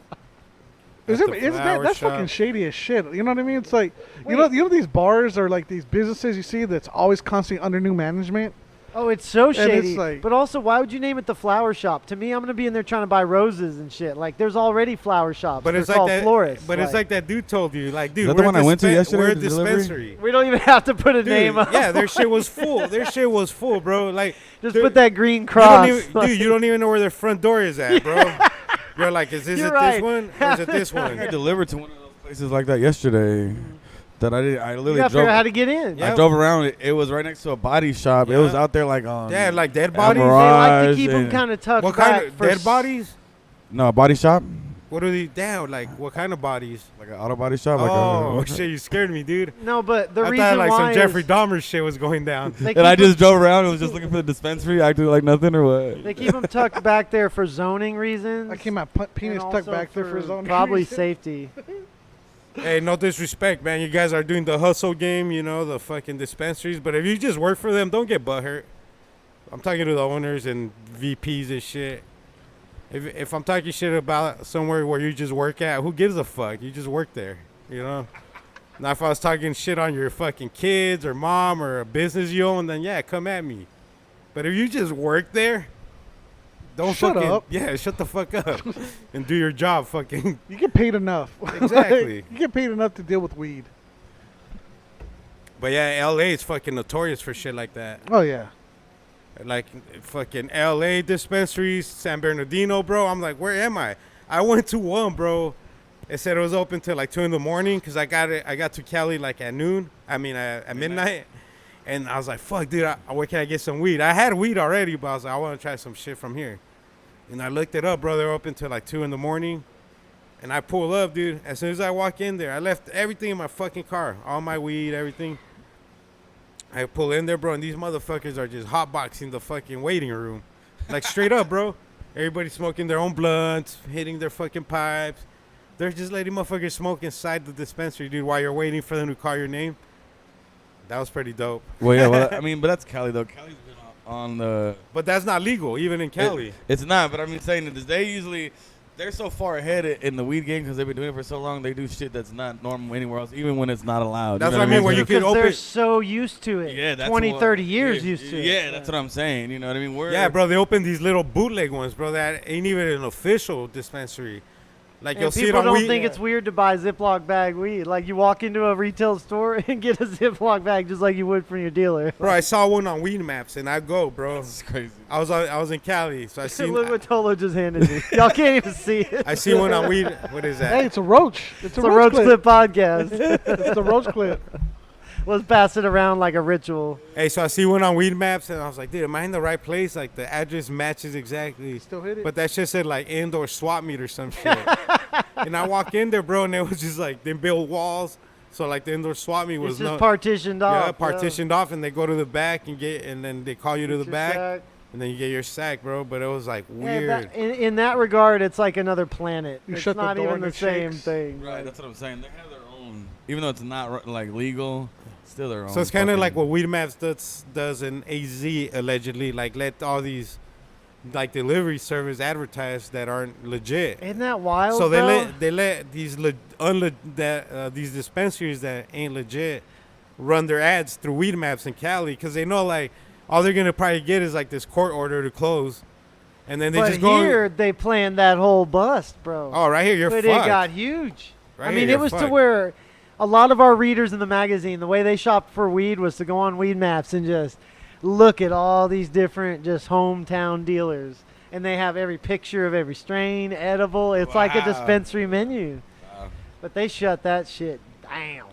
Is At it? the Isn't flower that's shop. fucking shady as shit? You know what I mean? It's like Wait. you know these bars or like these businesses you see that's always constantly under new management. Oh, it's so it's shady. like- But also, why would you name it the flower shop? To me, I'm gonna be in there trying to buy roses and shit. Like, there's already flower shops. But They're it's like called that. florists. But it's like that dude told you, like, dude, Is that the we're one a I went to dispen- yesterday, We're a the delivery? dispensary. we don't even have to put a Dude, name up. yeah, their shit was full. Their shit was full, bro. Like, Just dude, put that green you cross. don't even, dude, you don't even know where their front door is at, bro. You're like, is this You're it right. this one or is it this I one? got delivered to one of those places like that yesterday. That I did. I You literally gotta figure drove. out how to get in. Yeah. I drove around. It was right next to a body shop. It was Yeah. out there like on. Yeah, like dead bodies. They like to Mirage keep them and- kind of tucked What back. kind of for dead s- bodies? No, a body shop. What are they down? Like, what kind of bodies? Like an auto body shop. Like Oh, a, shit, you scared me, dude. No, but the I reason thought like why some Jeffrey is Dahmer shit was going down. they and I keep 'em- just drove around and was just looking for the dispensary, acting like nothing or what. they keep them tucked back there for zoning reasons. I came out and penis tucked also back there for his own probably reason. safety. Hey, no disrespect, man. You guys are doing the hustle game, you know, the fucking dispensaries. But if you just work for them, don't get butthurt. I'm talking to the owners and VPs and shit. If I'm talking shit about somewhere where you just work at, who gives a fuck? You just work there, you know? Now, if I was talking shit on your fucking kids or mom or a business you own, then yeah, come at me. But if you just work there, don't Shut fucking up. yeah, shut the fuck up and do your job, fucking. You get paid enough. Exactly. You get paid enough to deal with weed. But yeah, LA is fucking notorious for shit like that. Oh yeah. Like fucking LA dispensaries, San Bernardino, bro. I'm like, where am I? I went to one, bro. It said it was open till like 2 in the morning because I got to Cali like at noon. I mean at midnight, And I was like, fuck, dude, where can I get some weed? I had weed already, but I was like, I want to try some shit from here. And I looked it up, bro. They're open till like 2 in the morning. And I pull up, dude. As soon as I walk in there, I left everything in my fucking car. All my weed, everything. I pull in there, bro, and these motherfuckers are just hotboxing the fucking waiting room. Like, straight up, bro. Everybody smoking their own blunts, hitting their fucking pipes. They're just letting motherfuckers smoke inside the dispensary, dude, while you're waiting for them to call your name. That was pretty dope. Well, yeah, well, I mean, but that's Cali, though. Cali's been on the... But that's not legal, even in Cali. It's not, but I mean, saying that they usually... They're so far ahead in the weed game because they've been doing it for so long. They do shit that's not normal anywhere else, even when it's not allowed. That's you know what I mean, where you Because can open... they're so used to it. Yeah, that's 20, what, 30 years yeah, used to it. Yeah, that's what I'm saying. You know what I mean? Yeah, bro, they open these little bootleg ones, bro, that ain't even an official dispensary. Like, you'll And see it people on don't weed. think it's weird to buy Ziploc bag weed. Like, you walk into a retail store and get a Ziploc bag just like you would from your dealer. Bro, I saw one on Weed Maps, and I go, bro. That's crazy. I was in Cali, so I seen Look what Tolo just handed me. Y'all can't even see it. I see one on Weed. What is Hey, that? it's a roach. It's a It's a roach Roach clip. Clip podcast. It's the roach clip. Let's pass it around like a ritual. Hey, so I see one on Weed Maps, and I was like, dude, am I in the right place? Like, the address matches exactly. Still hit it. But that shit said, like, indoor swap meet or some shit. And I walk in there, bro, and it was just, like, they built walls. So, like, the indoor swap meet was It's just partitioned off. Yeah, partitioned off, and they go to the back and then they call you to the Get your back, sack. and then you get your sack, bro. But it was, like, Yeah, weird. in that regard, it's like another planet. You it's shut the not door even and the it same shakes. thing. Right, that's what I'm saying. They have their own, even though it's not like legal, still their own. So it's kind of fucking- like what Weed Maps does in AZ, allegedly. Like, let all these, like, delivery service advertise that aren't legit. Isn't that wild? So though? they let these these dispensaries that ain't legit run their ads through Weed Maps in Cali because they know, like, all they're gonna probably get is like this court order to close, and then they But just go. here they planned that whole bust, bro. Oh, right here, you're but fucked. it got huge. Right I here, mean, you're it was to fucked. where a lot of our readers in the magazine, the way they shopped for weed was to go on Weed Maps and just look at all these different just hometown dealers. And they have every picture of every strain, edible. It's like a Wow. dispensary menu. Wow. But they shut that shit down.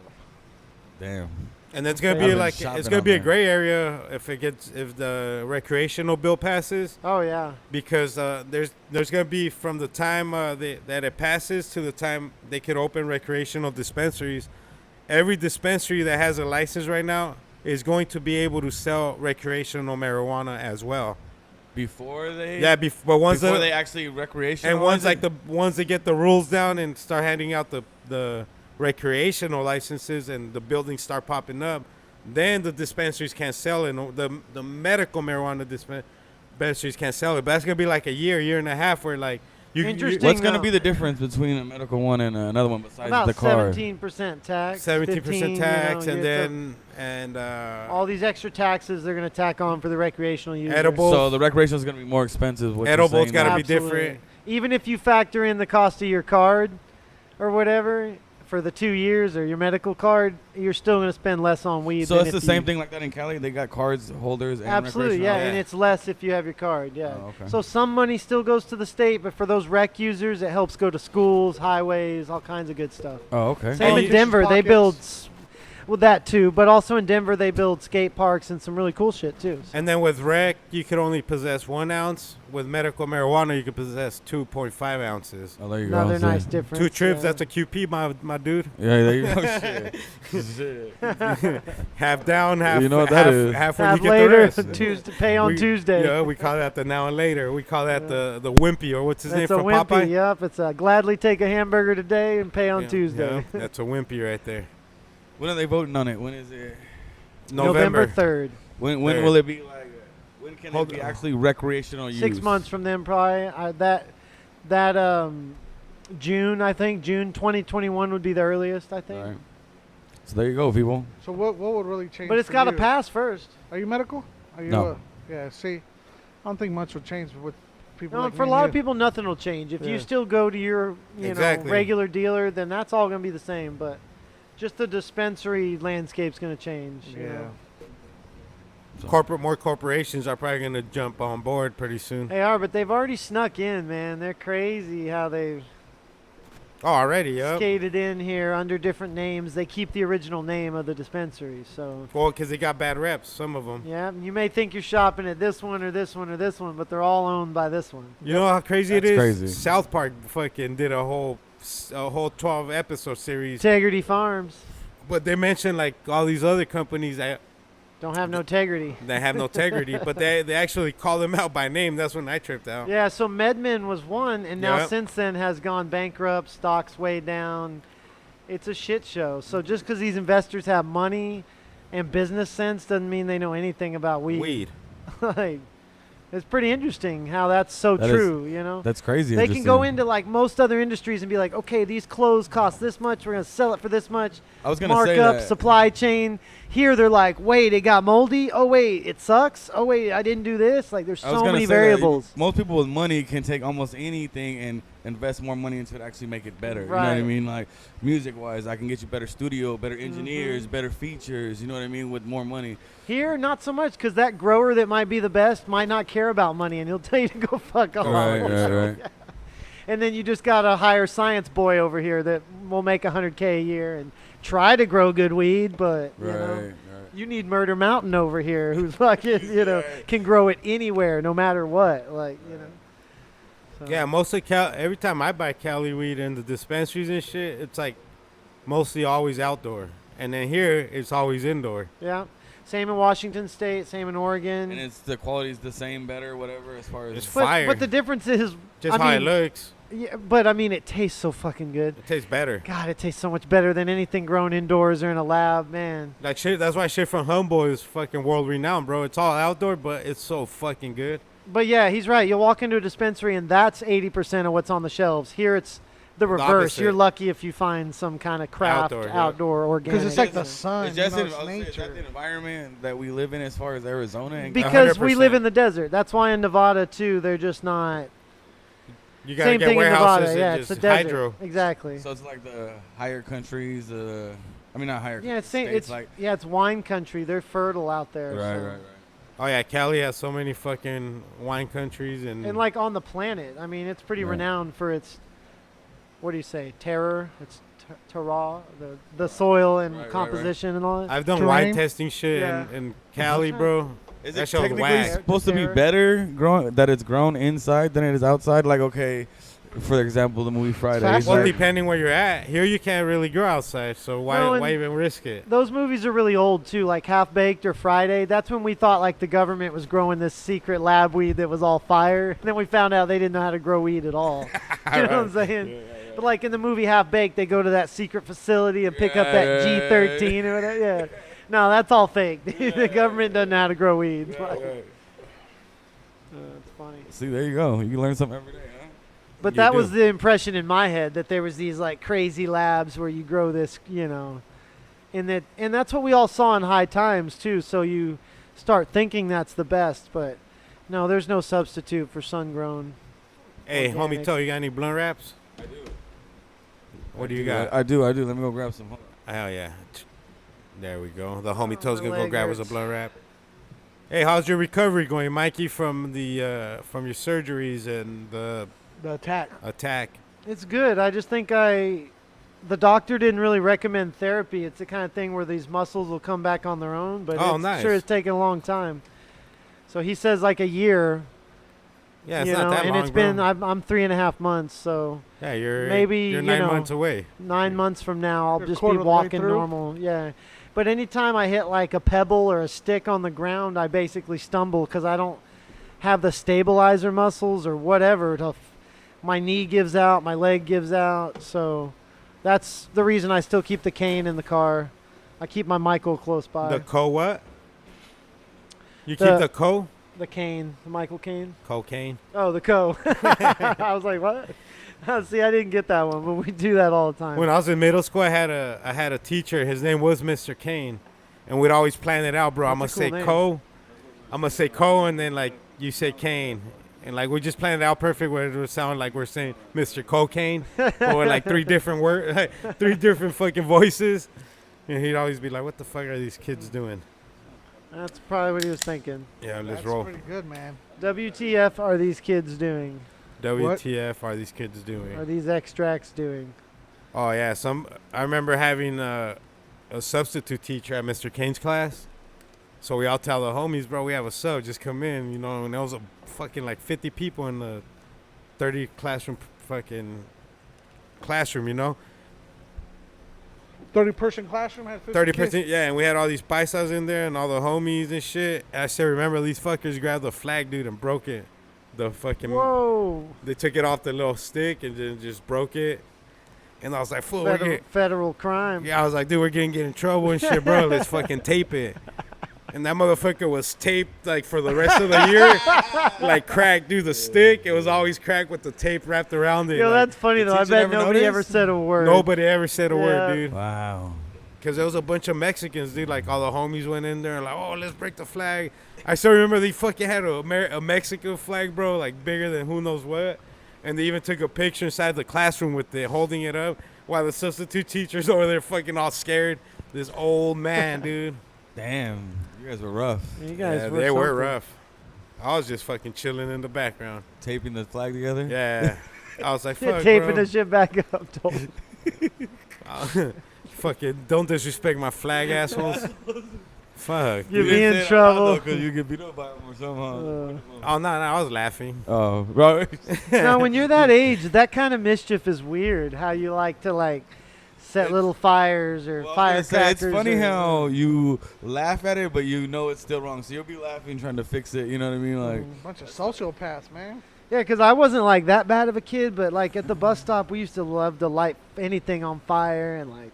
Damn. And it's gonna I've be been like shopping it's gonna on be a there. gray area if the recreational bill passes. Oh, yeah. Because there's gonna be from the time that it passes to the time they could open recreational dispensaries. Every dispensary that has a license right now is going to be able to sell recreational marijuana as well. Before they Yeah, but once before they actually recreational and once like the ones that get the rules down and start handing out the recreational licenses and the buildings start popping up, then the dispensaries can't sell it. The medical marijuana dispensaries can't sell it. But that's gonna be like a year and a half where like Interesting. what's going to though. be the difference between a medical one and another one besides About the car? 17% tax. 17% 15, tax, you know, and you have then all these extra taxes they're going to tack on for the recreational users. Edible. So the recreational is going to be more expensive. What you're Edible's saying gotta now. be Absolutely. different. Even if you factor in the cost of your card or whatever for the 2 years or your medical card, you're still going to spend less on weed. So than it's the if same you- thing like that in Cali. They got cards holders. And Absolutely, yeah, recreational? and it's less if you have your card, yeah. Oh, okay. So some money still goes to the state, but for those rec users, it helps go to schools, highways, all kinds of good stuff. Oh, okay. Same in Education Denver, they pockets. build, well, that too, but also in Denver, they build skate parks and some really cool shit too. So. And then with rec, you could only possess 1 ounce. With medical marijuana, you could possess 2.5 ounces. Oh, there you go. Another So- nice difference. 2 trips, yeah. that's a QP, my dude. Yeah, there you go. Shit. Shit. Half down, half You know what that half, is. half when Have you get later, the rest. Tuesday, pay on We- Tuesday. Yeah, we call that the now and later. We call that the wimpy, or what's his That's name a from wimpy, Popeye? yep. It's a gladly take a hamburger today and pay on Yeah, Tuesday. yeah, that's a wimpy right there. When are they voting on it? When is it? November 3rd. When Third. will it be like? When can Hold it be on. actually recreational use? 6 months from then, probably. That June, I think. June 2021 would be the earliest, I think. All right. So there you go, people. So what would really change? But it's for got to you? pass first. Are you medical? Are you? No. Yeah. See, I don't think much would change with people. No, like for a me lot and of you. people, nothing will change. If you Yeah. still go to your, Exactly. regular dealer, then that's all going to be the same. But just the dispensary landscape's going to change. you Yeah. know. More corporations are probably going to jump on board pretty soon. They are, but they've already snuck in, man. They're crazy how they've. Oh, already, yep. skated in here under different names. They keep the original name of the dispensary. So Well, because they got bad reps, some of them. yeah, you may think you're shopping at this one or this one or this one, but they're all owned by this one. You know how crazy That's it is? crazy. South Park fucking did a whole 12 episode series, Integrity Farms but they mentioned like all these other companies that don't have no integrity. have no integrity, but they actually call them out by name. That's when I tripped out. Yeah, so MedMen was one, and now Yep. since then has gone bankrupt, stocks way down. It's a shit show. So just because these investors have money and business sense doesn't mean they know anything about weed. Like, it's pretty interesting how that's so That is- true, you know? That's crazy. They can go interesting. into like most other industries and be like, okay, these clothes cost this much, we're going to sell it for this much. I was gonna say Markup, that. supply chain. Here they're like, wait, it got moldy. Oh wait, it sucks. Oh wait, I didn't do this. Like there's I was so gonna many say that variables. most people with money can take almost anything and invest more money into it to actually make it better. You know what I Right. mean? Like music wise, I can get you better studio, better Mm-hmm. engineers, better features. You know what I mean? With more money. Here, not so much, because that grower that might be the best might not care about money, and he'll tell you to go fuck off. Right. And then you just got a hire science boy over here that will make $100K a year and try to grow good weed, but you know, you need Murder Mountain over here, who's fucking, you know, can grow it anywhere, no matter what, like, you know. So. Yeah, mostly every time I buy Cali weed in the dispensaries and shit, it's like mostly always outdoor. And then here, it's always indoor. Yeah. Same in Washington State, same in Oregon. And it's the quality's the same, better, whatever, as far as It's but, fire. but the difference is, Just I how mean, it looks. yeah, but I mean, it tastes so fucking good. It tastes better. God, it tastes so much better than anything grown indoors or in a lab, man. Like shit, that's why shit from Humboldt is fucking world renowned, bro. It's all outdoor, but it's so fucking good. But yeah, he's right. You'll walk into a dispensary and that's 80% of what's on the shelves. Here it's the reverse. opposite. You're lucky if you find some kind of craft, Outdoor, yeah. outdoor, organic. Because it's like the It's sun. It's just you know, in, it's I would say, is that nature. the environment that we live in as far as Arizona and Because we 100%. live in the desert. That's why in Nevada too, they're just not. You gotta Same get thing in warehouses Nevada. Yeah, and it's the just desert. hydro. Exactly. So it's like the higher countries. I mean, not higher. Yeah, it's states, it's like yeah, it's wine country. They're fertile out there. so. Oh yeah, Cali has so many fucking wine countries and And like on the planet, I mean, it's pretty Right. renowned for its. What do you say? Terror. It's terroir, the soil and Right, right, right. composition and all that. I've done Terrain? wine testing shit Yeah. in Cali, bro. Is That it shit was technically whack. supposed to be Terror. better that it's grown inside than it is outside? Like, okay, for example, the movie Friday. Fact it's Well, check. like- depending where you're at. Here you can't really grow outside, so why No, and- why even risk it? Those movies are really old too, like Half Baked or Friday. That's when we thought like the government was growing this secret lab weed that was all fire. And then we found out they didn't know how to grow weed at all. You know what I'm saying? But like in the movie Half Baked, they go to that secret facility and pick up that Yeah. G13 or whatever. Yeah. No, that's all fake. The government doesn't know how to grow weed. It's funny. See, there you go. You learn something every day, huh? But You that do. was the impression in my head that there was these like crazy labs where you grow this, you know, and that's what we all saw in High Times too. So you start thinking that's the best, but no, there's no substitute for sun-grown. Hey, homie, Organic. Toe, you got any blunt wraps? I do. What do you got? I do. Let me go grab some. Hold on. Hell yeah. There we go. The homie Oh, Toe's my gonna go leg grab us a hurts. blunt wrap. Hey, how's your recovery going, Mikey, from the from your surgeries and the The attack. attack? It's good. I just think the doctor didn't really recommend therapy. It's the kind of thing where these muscles will come back on their own, but Oh, it's nice. sure it's taking a long time. So he says like a year. Yeah, it's you not know, that and long, it's bro. been I'm 3.5 months, so Yeah, you're maybe, you're you 9 know, months away. 9 months from now I'll You're just quarter be of the way walking through? normal. Yeah, but anytime I hit like a pebble or a stick on the ground, I basically stumble because I don't have the stabilizer muscles or whatever. My knee gives out, my leg gives out, so that's the reason I still keep the cane in the car. I keep my Michael close by. The what? You The- keep the The cane, the Michael cane. cocaine. Oh, the co. I was like, what? See, I didn't get that one, but we do that all the time. When I was in middle school, I had a teacher. His name was Mr. Kane, and we'd always plan it out, bro. I'm gonna That's a cool say name. Co. I'm gonna say Co, and then like you say Kane, and like we just planned it out perfect where it would sound like we're saying Mr. Cocaine, or like three different words, like, three different fucking voices, and he'd always be like, "What the fuck are these kids doing?" That's probably what he was thinking. Yeah, let's That's roll. pretty good, man. WTF are these kids doing? WTF are these kids doing? Are these extracts doing? Oh yeah, I remember having a substitute teacher at Mr. Kane's class. So we all tell the homies, bro, we have a sub, just come in, you know. And there was a fucking like 50 people in the 30 fucking classroom, you know. 30-person classroom had 50 30 kids. percent, yeah, and we had all these paisas in there and all the homies and shit. I still remember these fuckers grabbed the flag, dude, and broke it. The fucking Whoa. They took it off the little stick and then just broke it. And I was like, fool, Federal crime. yeah, I was like, dude, we're gonna get in trouble and shit, bro. Let's fucking tape it. And that motherfucker was taped like for the rest of the year, like cracked, dude. The stick, it was always cracked with the tape wrapped around it. Yo, like, that's funny though. I teacher bet never nobody noticed? ever said a word. nobody ever said a Yeah. word, dude. Wow. Because there was a bunch of Mexicans, dude. Like all the homies went in there, like, oh, let's break the flag. I still remember they fucking had a Mexican flag, bro, like bigger than who knows what. And they even took a picture inside the classroom with it, holding it up, while the substitute teacher's over there fucking all scared. This old man, dude. Damn. You guys were rough. You guys Yeah, were they were something. rough. I was just fucking chilling in the background. Taping the flag together? Yeah. I was like, Yeah, fuck, taping bro. the shit back up. Totally. Fucking don't disrespect my flag, assholes. Fuck. You're dude. being in trouble. Because you get beat up by them or something. Oh, no, I was laughing. Oh, bro. Now, when you're that age, that kind of mischief is weird. How you like to like set little fires or firecrackers. It's funny or- how you laugh at it, but you know it's still wrong. So you'll be laughing, trying to fix it. You know what I mean? Like, Bunch of sociopaths, man. Yeah, because I wasn't like that bad of a kid, but like at the bus stop, we used to love to light anything on fire and like,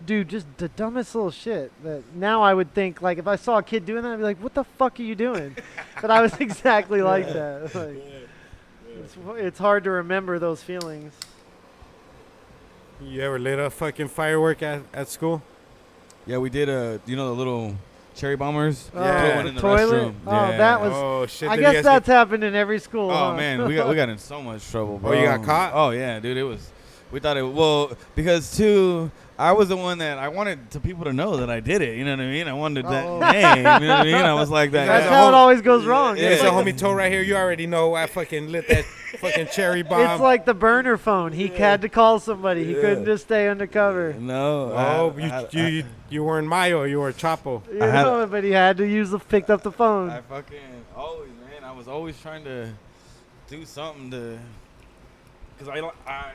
dude, just the dumbest little shit. That now I would think like if I saw a kid doing that, I'd be like, what the fuck are you doing? But I was exactly like that. Like, it's hard to remember those feelings. You ever lit a fucking firework at school? yeah, we did the little cherry bombers. Yeah. Put one in the Toilet. restroom. Oh, Yeah. that was. Oh, shit. I did you guess guys that's happened in every school. Oh huh? man, we got in so much trouble, bro. Oh, you got caught? Oh yeah, dude. It was. We thought because too. I was the one that I wanted people to know that I did it. You know what I mean? I wanted that Oh. name. You know what I mean? I was like that. That's guys guy. are how it always goes wrong. Yeah. It's It's a like, homie toe right here. You already know I fucking lit that fucking cherry bomb. it's like the burner phone. He had to call somebody. He Yeah. couldn't just stay undercover. No. Oh, you weren't Mayo. You were Chapo. You I had- know, but he had to picked up the phone. I fucking always, man. I was always trying to do something to, because I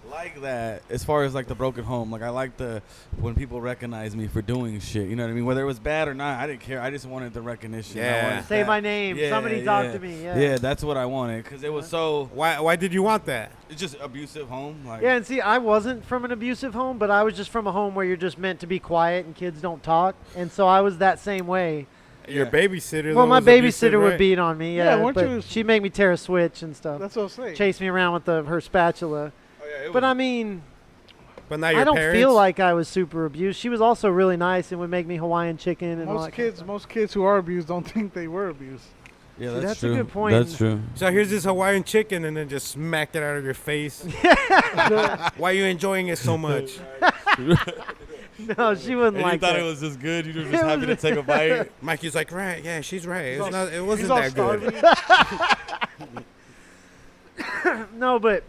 like that as far as like the broken home. Like I like when people recognize me for doing shit. You know what I mean? Whether it was bad or not, I didn't care. I just wanted the recognition. I Yeah. wanted Say that. my name. Yeah, Somebody talk yeah. to me. Yeah. Yeah, that's what I wanted because it was so. Why did you want that? It's just abusive home. Like Yeah, and see, I wasn't from an abusive home, but I was just from a home where you're just meant to be quiet and kids don't talk, and so I was that same way. Your Yeah. babysitter. Well, though, my was abusive, babysitter would right? beat on me, Yeah, yeah, weren't but you- she'd make me tear a switch and stuff, That's what I'm saying. chase me around with her spatula. Oh, yeah, it But was- I mean, But not your I don't parents. feel like I was super abused. She was also really nice and would make me Hawaiian chicken and all that kind of stuff. Most kids who are abused don't think they were abused. yeah, See, that's, that's a true. good point. That's true. So here's this Hawaiian chicken, and then just smacked it out of your face. Why are you enjoying it so much? No, she wouldn't And you like thought that. it was just good. You were It just happy to was- take a bite. Mikey's like, right? Yeah, she's right. He's all- It wasn't He's all that good. starving. No, but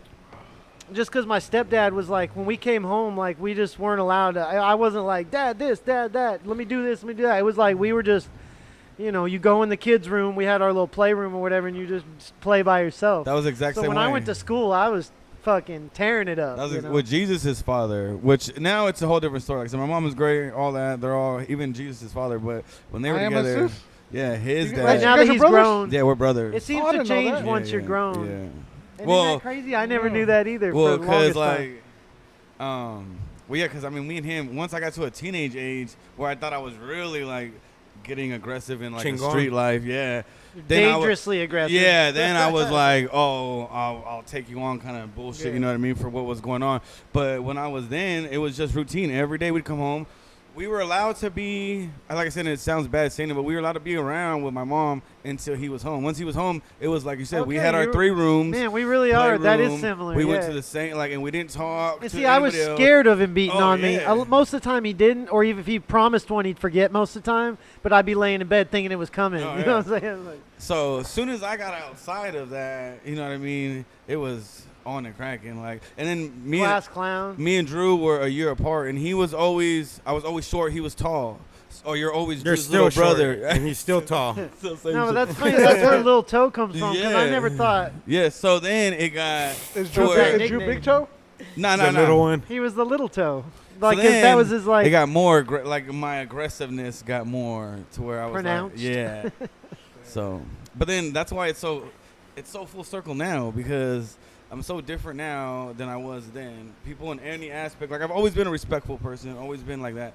just because my stepdad was like, when we came home, like we just weren't allowed to. I wasn't like, Dad, this, Dad, that. Let me do this, let me do that. It was like we were just, you go in the kids' room. We had our little playroom or whatever, and you just play by yourself. That was the exact So same when way. I went to school, I was fucking tearing it up. That was you know? with Jesus' father, which now it's a whole different story. Like, so my mom is great, all that. They're all, even Jesus' father, but when they were I am a together, sis? yeah, his You dad. Right guys- now you that guys are he's brothers? grown, Yeah, we're brothers. it seems Oh, I to didn't know change that. once you're grown. Yeah. And Well, isn't that crazy? I never yeah. knew that either. Well, for the longest because time. because I mean, me and him. Once I got to a teenage age where I thought I was really like getting aggressive in like a Chingon. street life, yeah. Then I wa- dangerously aggressive. Yeah, then I was like, oh, I'll take you on kind of bullshit, Yeah. you know what I mean, for what was going on. But when I was then, it was just routine. Every day we'd come home. We were allowed to be, like I said, it sounds bad saying it, but we were allowed to be around with my mom until he was home. Once he was home, it was like you said, we Okay, had our you- 3 rooms. Man, we really are. That is playroom. similar. We went yeah. to the same, and we didn't talk And to see, I was anybody else. scared of him beating Oh, on me. yeah. Most of the time he didn't, or even if he promised one, he'd forget most of the time. But I'd be laying in bed thinking it was coming. Oh, You know what I'm saying? Like, So as soon as I got outside of that, you know what I mean, it was on and cracking. Like, and then Class clown. me and Drew were a year apart, and I was always short. He was tall. Oh, you're always You're Drew's still little brother. short, and he's still tall. Still same No, but shit. that's funny. That's where Little Toe comes from. Because I Yeah. never thought Yeah, so then it got Is to Drew, where- is Drew Big Toe? no, The little one. he was the Little Toe. So Like 'cause that then was his like. it got more like my aggressiveness got more to where I was Pronounced. like, yeah. So, but then that's why it's so full circle now because I'm so different now than I was then. People in any aspect, like I've always been a respectful person, always been like that.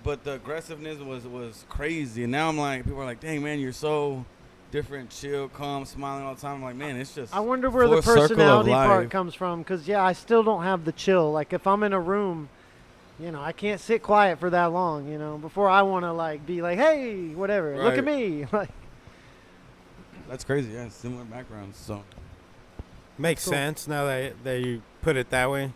But the aggressiveness was crazy, and now I'm like, people are like, "Dang man, you're so different, chill, calm, smiling all the time." I'm like, man, it's just. I wonder where the full circle of personality part life. comes from. Because, yeah, I still don't have the chill. Like, if I'm in a room, you know, I can't sit quiet for that long, you know, before I want to, like, be like, hey, whatever, look at Right. me. Like, That's crazy. Yeah, similar backgrounds. So. Makes Cool. sense now that you put it that way.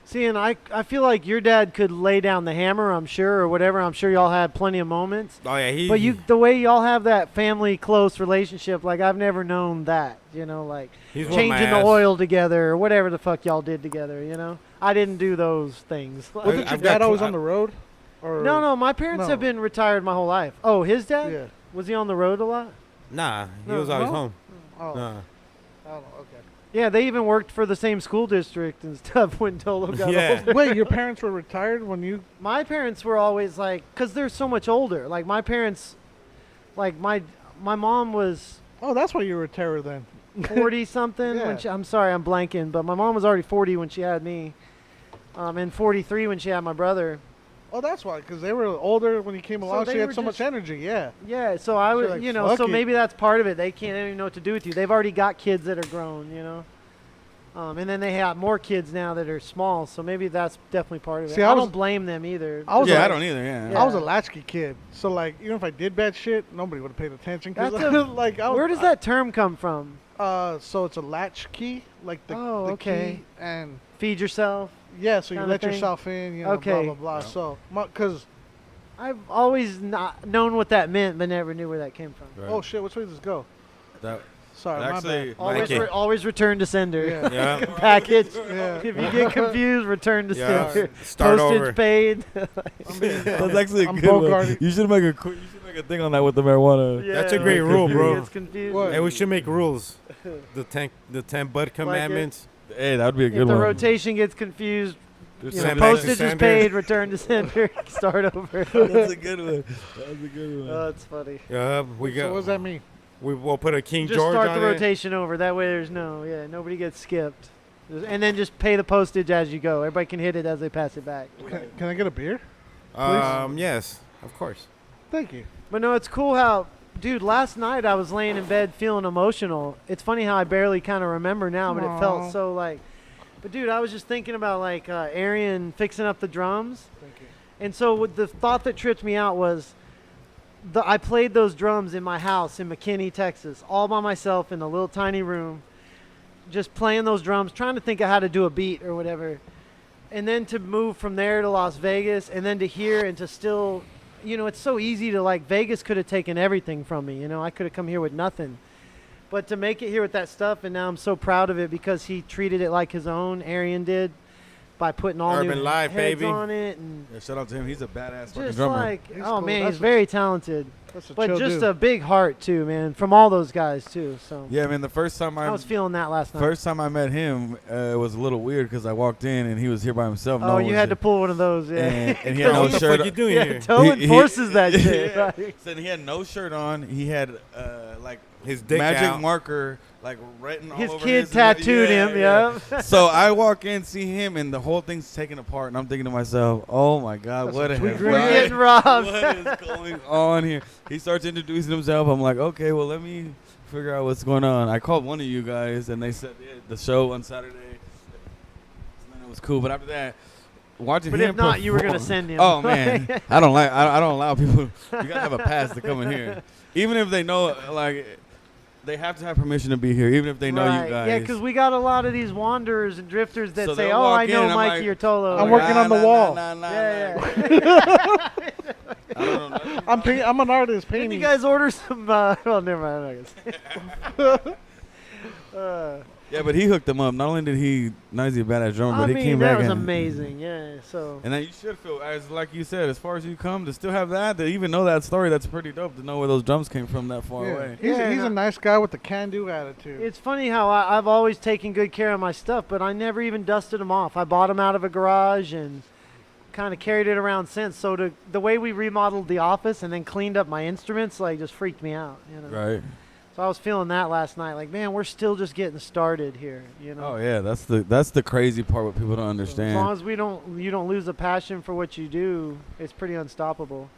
see, and I feel like your dad could lay down the hammer, I'm sure, or whatever. I'm sure y'all had plenty of moments. Oh yeah, But the way y'all have that family close relationship, like, I've never known that, you know, like, he's whooped my changing the ass. oil together or whatever the fuck y'all did together, you know? I didn't do those things. Wasn't your I've got dad always cl- on the road? Or No, my parents No. have been retired my whole life. Oh, his dad? Yeah. Was he on the road a lot? Nah, he No, was always no? home. Oh, Nah. oh, okay. Yeah, they even worked for the same school district and stuff when Tolo got Yeah. older. Wait, your parents were retired when you? My parents were always like, because they're so much older. Like, my parents, like, my mom was Oh, that's why you were a terror then. 40 something. Yeah. I'm sorry, I'm blanking, but my mom was already 40 when she had me, and 43 when she had my brother. Oh, that's why, because they were older when you came So along. they She had were so much just- energy. Yeah. Yeah, so I So was, like, you know, fuck so it. maybe that's part of it. They can't even know what to do with you. They've already got kids that are grown, you know. And then they have more kids now that are small, so maybe that's definitely part of it. See, I I was- don't blame them either. I was Yeah, a- I don't either. Yeah. Yeah. I was a latchkey kid, so like even if I did bad shit, nobody would have paid attention. Cause That's a- like, I was, Where does that term come from? So it's a latchkey, like the, Oh, the okay. key, and Feed yourself. yeah, so you Kinda let thing? yourself in, you know, Okay. blah blah blah. Yeah. So, because I've always not known what that meant, but never knew where that came from. Right. oh shit, which way does this go? That, Sorry, my actually, bad. Always, Mikey. always return to sender. Yeah. Yeah. Package. Yeah. If you get confused, return to Yeah. sender. Start Postage over. paid. I'm being- that's actually a I'm good one. Bogarty. You should make a thing on that with the marijuana. That's a great rule, bro. Gets confused. What? Hey, we should make rules. The 10 bud commandments. Hey, that would be a If good the one. rotation gets confused, you know, Send back to postage is sender. paid, return to sender, start over. That's a good one. That's a good one. Oh, that's funny. Yeah, we So got. what does that mean? We'll put a King Just George start on the it. rotation over. That way there's nobody gets skipped. And then just pay the postage as you go. Everybody can hit it as they pass it back. Can I get a beer? Yes, of course. Thank you. But no, it's cool how, dude, last night I was laying in bed feeling emotional. It's funny how I barely kind of remember now, but it Aw. felt so like. But dude, I was just thinking about like Arian fixing up the drums. Thank you. And so the thought that tripped me out was I played those drums in my house in McKinney, Texas, all by myself in a little tiny room, just playing those drums, trying to think of how to do a beat or whatever. And then to move from there to Las Vegas and then to here and to still, you know, it's so easy to like, Vegas could have taken everything from me. You know, I could have come here with nothing. But to make it here with that stuff, and now I'm so proud of it because he treated it like his own, Arian did, by putting all Urban new Live, heads baby. on it and Yeah, shout out to him. He's a badass fucking just drummer. like, He's oh cool. man, That's he's a- very talented. That's a But chill just dude. a big heart too, man, from all those guys too. So Yeah, man. The first time I was feeling that last night. First time I met him, it was a little weird because I walked in and he was here by himself. Oh, No one you was had to here. pull one of those, yeah. And he had no what the shirt. fuck you doing yeah, here? Toe He- enforces that shit. Yeah. Like, So he had no shirt on. He had like His dick magic out. marker like written all his over kid his tattooed him, yeah. So I walk in, see him, and the whole thing's taken apart, and I'm thinking to myself, "Oh my God, That's what a a tweet We're Right. getting robbed. What is going on here?" He starts introducing himself. I'm like, "Okay, well, let me figure out what's going on." I called one of you guys, and they said the show on Saturday. And then it was cool, but after that, watching But him if not, you were gonna perform- send him. Oh man, I don't allow people. You gotta have a pass to come in here, even if they know like. They have to have permission to be here, even if they know Right. you guys. Yeah, because we got a lot of these wanderers and drifters that So say, they'll "Oh, walk I in know and I'm Mikey like, or Tolo." I'm working on the wall. Yeah, I don't know. I'm an artist Didn't painting. you guys order some? Well, never mind. I guess. Yeah, but he hooked him up. Not only did he, not is he a badass drummer, I but mean, he came that back was and amazing. Yeah. So. And then you should feel, as like you said, as far as you come, to still have that, to even know that story, that's pretty dope to know where those drums came from that far away. He's Yeah, a nice guy with the can-do attitude. It's funny how I've always taken good care of my stuff, but I never even dusted them off. I bought them out of a garage and kind of carried it around since. So the way we remodeled the office and then cleaned up my instruments, like, just freaked me out. You know? Right. So I was feeling that last night. Like, man, we're still just getting started here. You know. Oh yeah, that's the crazy part. What people don't understand. As long as you don't lose a passion for what you do, it's pretty unstoppable.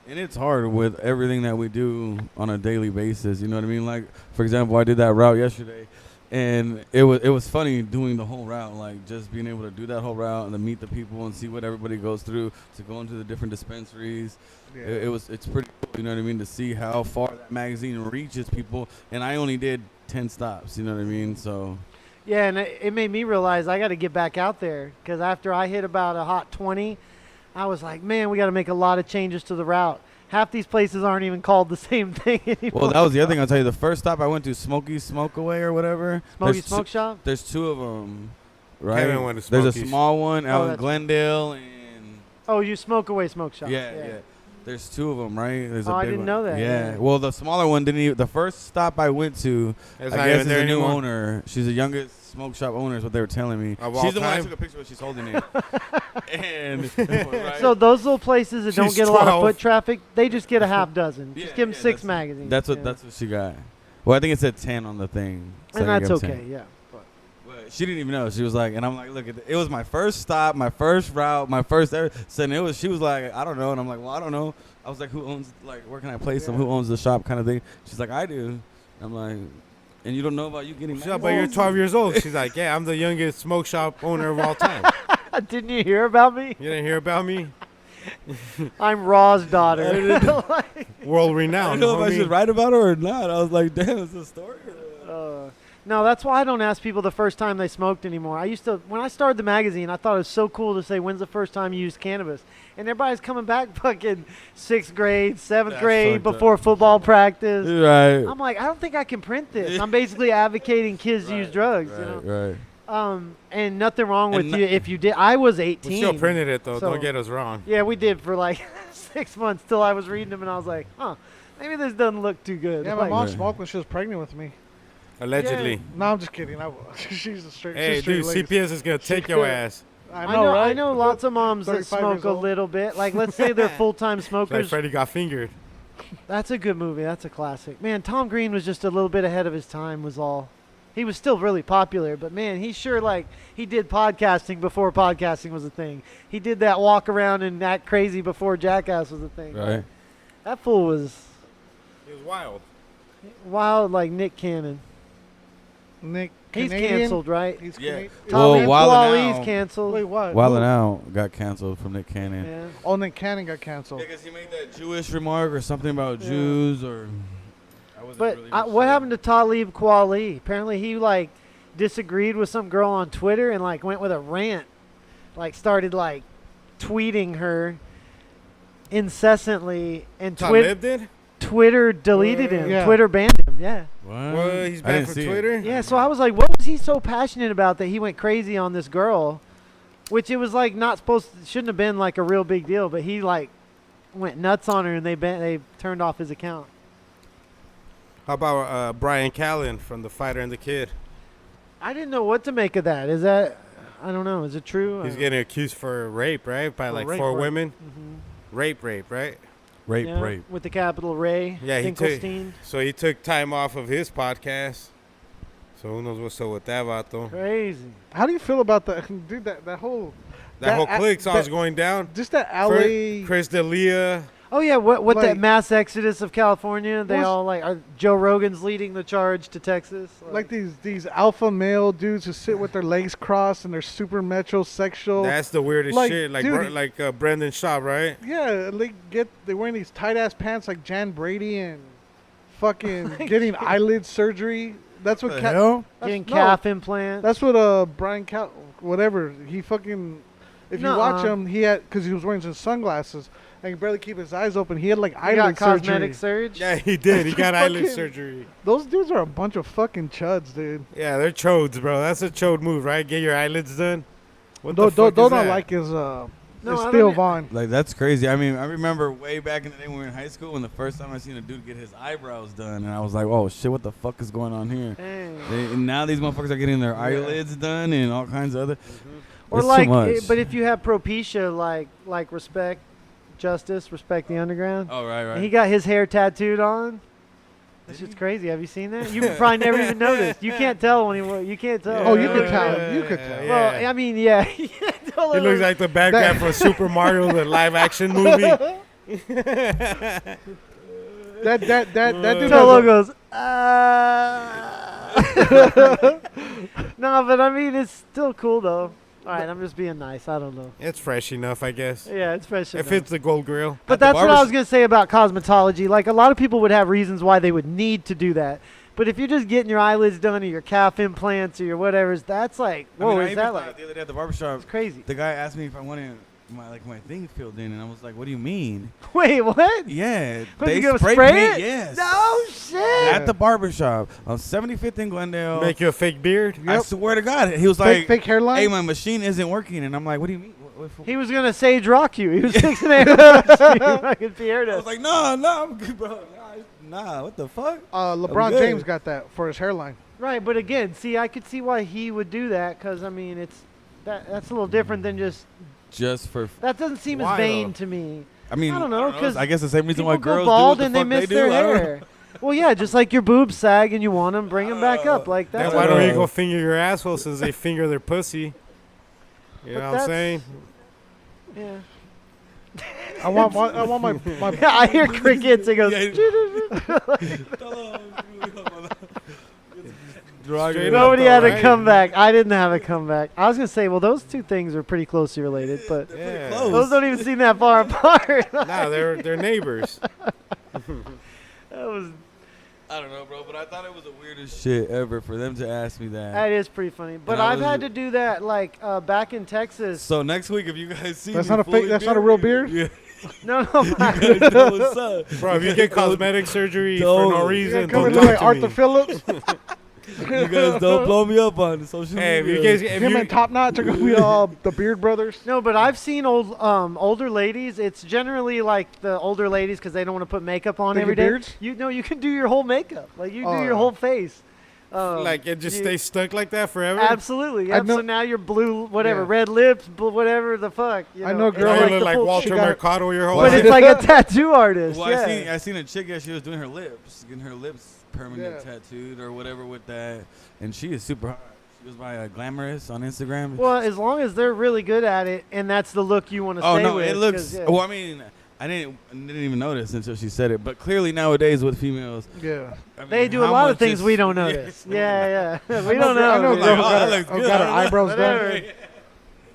And it's hard with everything that we do on a daily basis. You know what I mean? Like, for example, I did that route yesterday, and it was funny doing the whole route, like just being able to do that whole route and to meet the people and see what everybody goes through, to go into the different dispensaries. Yeah. It's pretty cool, you know what I mean, to see how far that magazine reaches people. And I only did 10 stops, you know what I mean? So Yeah, and it made me realize I got to get back out there, because after I hit about a hot 20, I was like, man, we got to make a lot of changes to the route. Half these places aren't even called the same thing anymore. well, that was the other thing I'll tell you. The first stop I went to, Smoky Smokeaway or whatever. Smoky Smoke Shop? There's two of them, right? Kevin went to There's a Smoky's. small one out in that's- Glendale, and Oh, you Smoke Away Smoke Shop. yeah. There's two of them, right? There's Oh, a I big didn't one. know that, Yeah. yeah. Well, the smaller one didn't even. The first stop I went to, It's I not guess, even is there a new anymore? owner. She's the youngest smoke shop owner, is what they were telling me. Of all She's the one I time? took a picture with. She's holding it. And right? So those little places that don't She's get a lot of 12. foot traffic, they just get a half dozen. Yeah, Just give them yeah, 6 that's- magazines. That's what yeah. that's what she got. Well, I think it said 10 on the thing. So And I that's gave 'em okay, 10. yeah. But she didn't even know. She was like, and I'm like, look, it was my first stop, my first route, my first so and it was. She was like, I don't know, and I'm like, well, I don't know. I was like, who owns, like, where can I place them? Who owns the shop, kind of thing. She's like, I do. I'm like, and you don't know about you getting She's like, but you're magazines? 12 years old. She's like, yeah, I'm the youngest smoke shop owner of all time. Didn't you hear about me? You didn't hear about me? I'm Raw's daughter. World I renowned. don't know if I homie. should write about her or not. I was like, damn, it's a story. No, that's why I don't ask people the first time they smoked anymore. I used to, when I started the magazine, I thought it was so cool to say, when's the first time you used cannabis? And everybody's coming back fucking 6th grade, 7th That's grade, fucked up. before football practice. Right. I'm like, I don't think I can print this. I'm basically advocating kids use drugs, you know? Right. And nothing wrong And with you if you did. I was 18. We still printed it, though. So- Don't get us wrong. Yeah, we did for like 6 months till I was reading them, and I was like, huh, maybe this doesn't look too good. Yeah, my Like, mom Right. smoked when she was pregnant with me. Allegedly. No, I'm just kidding. She's a straight. Hey, she's straight dude, laced. CPS is going to take your ass. I know, right? I know lots of moms that 35 smoke years a old. little bit. Like, let's say they're full-time It's like smokers. Freddy got fingered. That's a good movie. That's a classic. Man, Tom Green was just a little bit ahead of his time was all. He was still really popular, but man, he sure, like, he did podcasting before podcasting was a thing. He did that walk around and act crazy before Jackass was a thing. Right. That fool was He was wild. wild like Nick Cannon. Nick, He's Canadian? canceled, right? He's Yeah. Canadian? Well, Talib Wild 'N Kweli's Out- canceled. Wait, what? Wild Who? and Out got canceled from Nick Cannon. Yeah. Oh, Nick Cannon got canceled. because he made that Jewish remark or something about Yeah. Jews or. I wasn't But really what sure. happened to Talib Kweli? Apparently, he like disagreed with some girl on Twitter and like went with a rant, like started like tweeting her incessantly, and Talib did? Twitter deleted him. Yeah. Twitter banned him. Yeah. What? Well, he's I banned didn't from see it. Twitter? Yeah. So I was like, what was he so passionate about that he went crazy on this girl? Which it was like not supposed to, shouldn't have been like a real big deal, but he like went nuts on her and they turned off his account. How about Brian Callen from The Fighter and the Kid? I didn't know what to make of that. Is that, I don't know. Is it true? He's getting accused for rape, right? By For like rape, 4 right. women. Mhm. Rape, right? Rape, Yeah, rape. with the capital Ray. Yeah, he took- Finkelstein. So he took time off of his podcast. So who knows what's up with that, vato? Crazy. How do you feel about that, dude? That whole That whole that- clique saw us that- going down. just that LA. Chris D'Elia. Oh yeah, what Like- that mass exodus of California? They What's- all like are Joe Rogan's leading the charge to Texas. Like these alpha male dudes who sit with their legs crossed and they're super metrosexual. That's the weirdest Like, shit. Like dude, Brendan Schaub, right? Yeah, they're wearing these tight ass pants like Jan Brady and fucking getting eyelid surgery. That's what The Ca- hell? that's- getting no, calf implants. That's what Brian Cal whatever he fucking. If you watch Nuh-uh. him, he had because he was wearing some sunglasses. and he barely keep his eyes open. He had like He got eyelid cosmetic surgery. surgery. Yeah, he did. He got eyelid Fucking- surgery. Those dudes are a bunch of fucking chuds, dude. Yeah, they're chodes, bro. That's a chode move, right? Get your eyelids done. What the Don't fuck don't is not that? like his I Theo don't- Vaughn. Like, that's crazy. I mean, I remember way back in the day when we were in high school when the first time I seen a dude get his eyebrows done, and I was like, oh shit, what the fuck is going on here? Dang. And now these motherfuckers are getting their eyelids done and all kinds of other. Or It's too like, much. but if you have propecia, like respect, justice, respect the underground. Oh right, And he got his hair tattooed on. That shit's crazy. Have you seen that? You probably never even noticed. You can't tell when you can't tell. Oh, you could tell. You could tell. Well, I mean, yeah. He looks like the bad guy from Super Mario, the live action movie. That dude Tolo has goes, no, but I mean, it's still cool though. All right, I'm just being nice. I don't know. It's fresh enough, I guess. Yeah, it's fresh. If enough. it's the gold grill. But At the that's what I barber was gonna say about cosmetology. Like a lot of people would have reasons why they would need to do that. But if you're just getting your eyelids done or your calf implants or your whatever's, that's like, I whoa, mean, I is even that thought like? the other day at the barbershop, It's crazy. the guy asked me if I wanted my thing filled in, and I was like, what do you mean? Wait, what? Yeah, What, they you gonna spray spray paint. it? Yes. No shit. At the barbershop on 75th and Glendale. Make you a fake beard. I Yep. swear to God, he was fake, like, fake hairline. "Hey, my machine isn't working," and I'm like, "What do you mean?" He was gonna sage rock you. He was fixing hair. Fucking Pierre I does. was like, "No, I'm good, bro. Nah, what the fuck?" LeBron good. James got that for his hairline. Right, but again, see, I could see why he would do that because I mean, it's that's a little different than just Just for, that doesn't seem Why, as vain though? to me. I mean, I don't know, 'cause I guess the same reason People why go girls bald do what and the they fuck miss they do. their I don't know. hair. Well, yeah, just like your boobs sag and you want them, bring them back up like Then that. why don't you Uh, go finger your asshole since they finger their pussy? You know what I'm that's- saying? Yeah. I want my Yeah, I hear crickets. It goes. Straight up. Nobody had a Right. comeback. I didn't have a comeback. I was gonna say, well, those two things are pretty closely related, but Yeah. close. those don't even seem that far apart. Nah, they're neighbors. That was I don't know, bro, but I thought it was the weirdest shit ever for them to ask me that. that is pretty funny. But And I I've was- had to do that like back in Texas. So next week, if you guys see That's me not a fake- fully that's not a real beard? yeah, No, you guys know what's up. Bro, if you get cosmetic surgery for Don't. no you reason, come don't in look like talk to Arthur me. Phillips. You guys don't blow me up on social Hey, if media. you guys, if Him you, and Top Notch are gonna be all the Beard Brothers. no, but I've seen older ladies. It's generally like the older ladies because they don't want to put makeup on They every get day. beards? You know, you can do your whole makeup. Like you do Oh, your yeah. whole face. like it just you- stays stuck like that forever. Absolutely. I Yep. know- So now you're blue, whatever, Yeah. red lips, whatever the fuck. You I know a it's girl Now like you the look like full- Walter she got- Mercado your whole But life. it's like a tattoo artist. Well, yeah. I seen a chick that she was doing her lips, getting her lips permanent Yeah. tattooed or whatever with that, and she is super hot. She goes by Glamorous on Instagram. Well, as long as they're really good at it, and that's the look you want to oh stay no, with. it 'cause, looks. yeah. Well, I mean, I didn't even notice until she said it. But clearly nowadays with females, Yeah. I mean, They do a how lot of much things is- we don't Yeah. notice. Yeah, we I don't know. I know a dude. girl who Like, oh, got that her, looks who good. got her I don't know. eyebrows done. Whatever.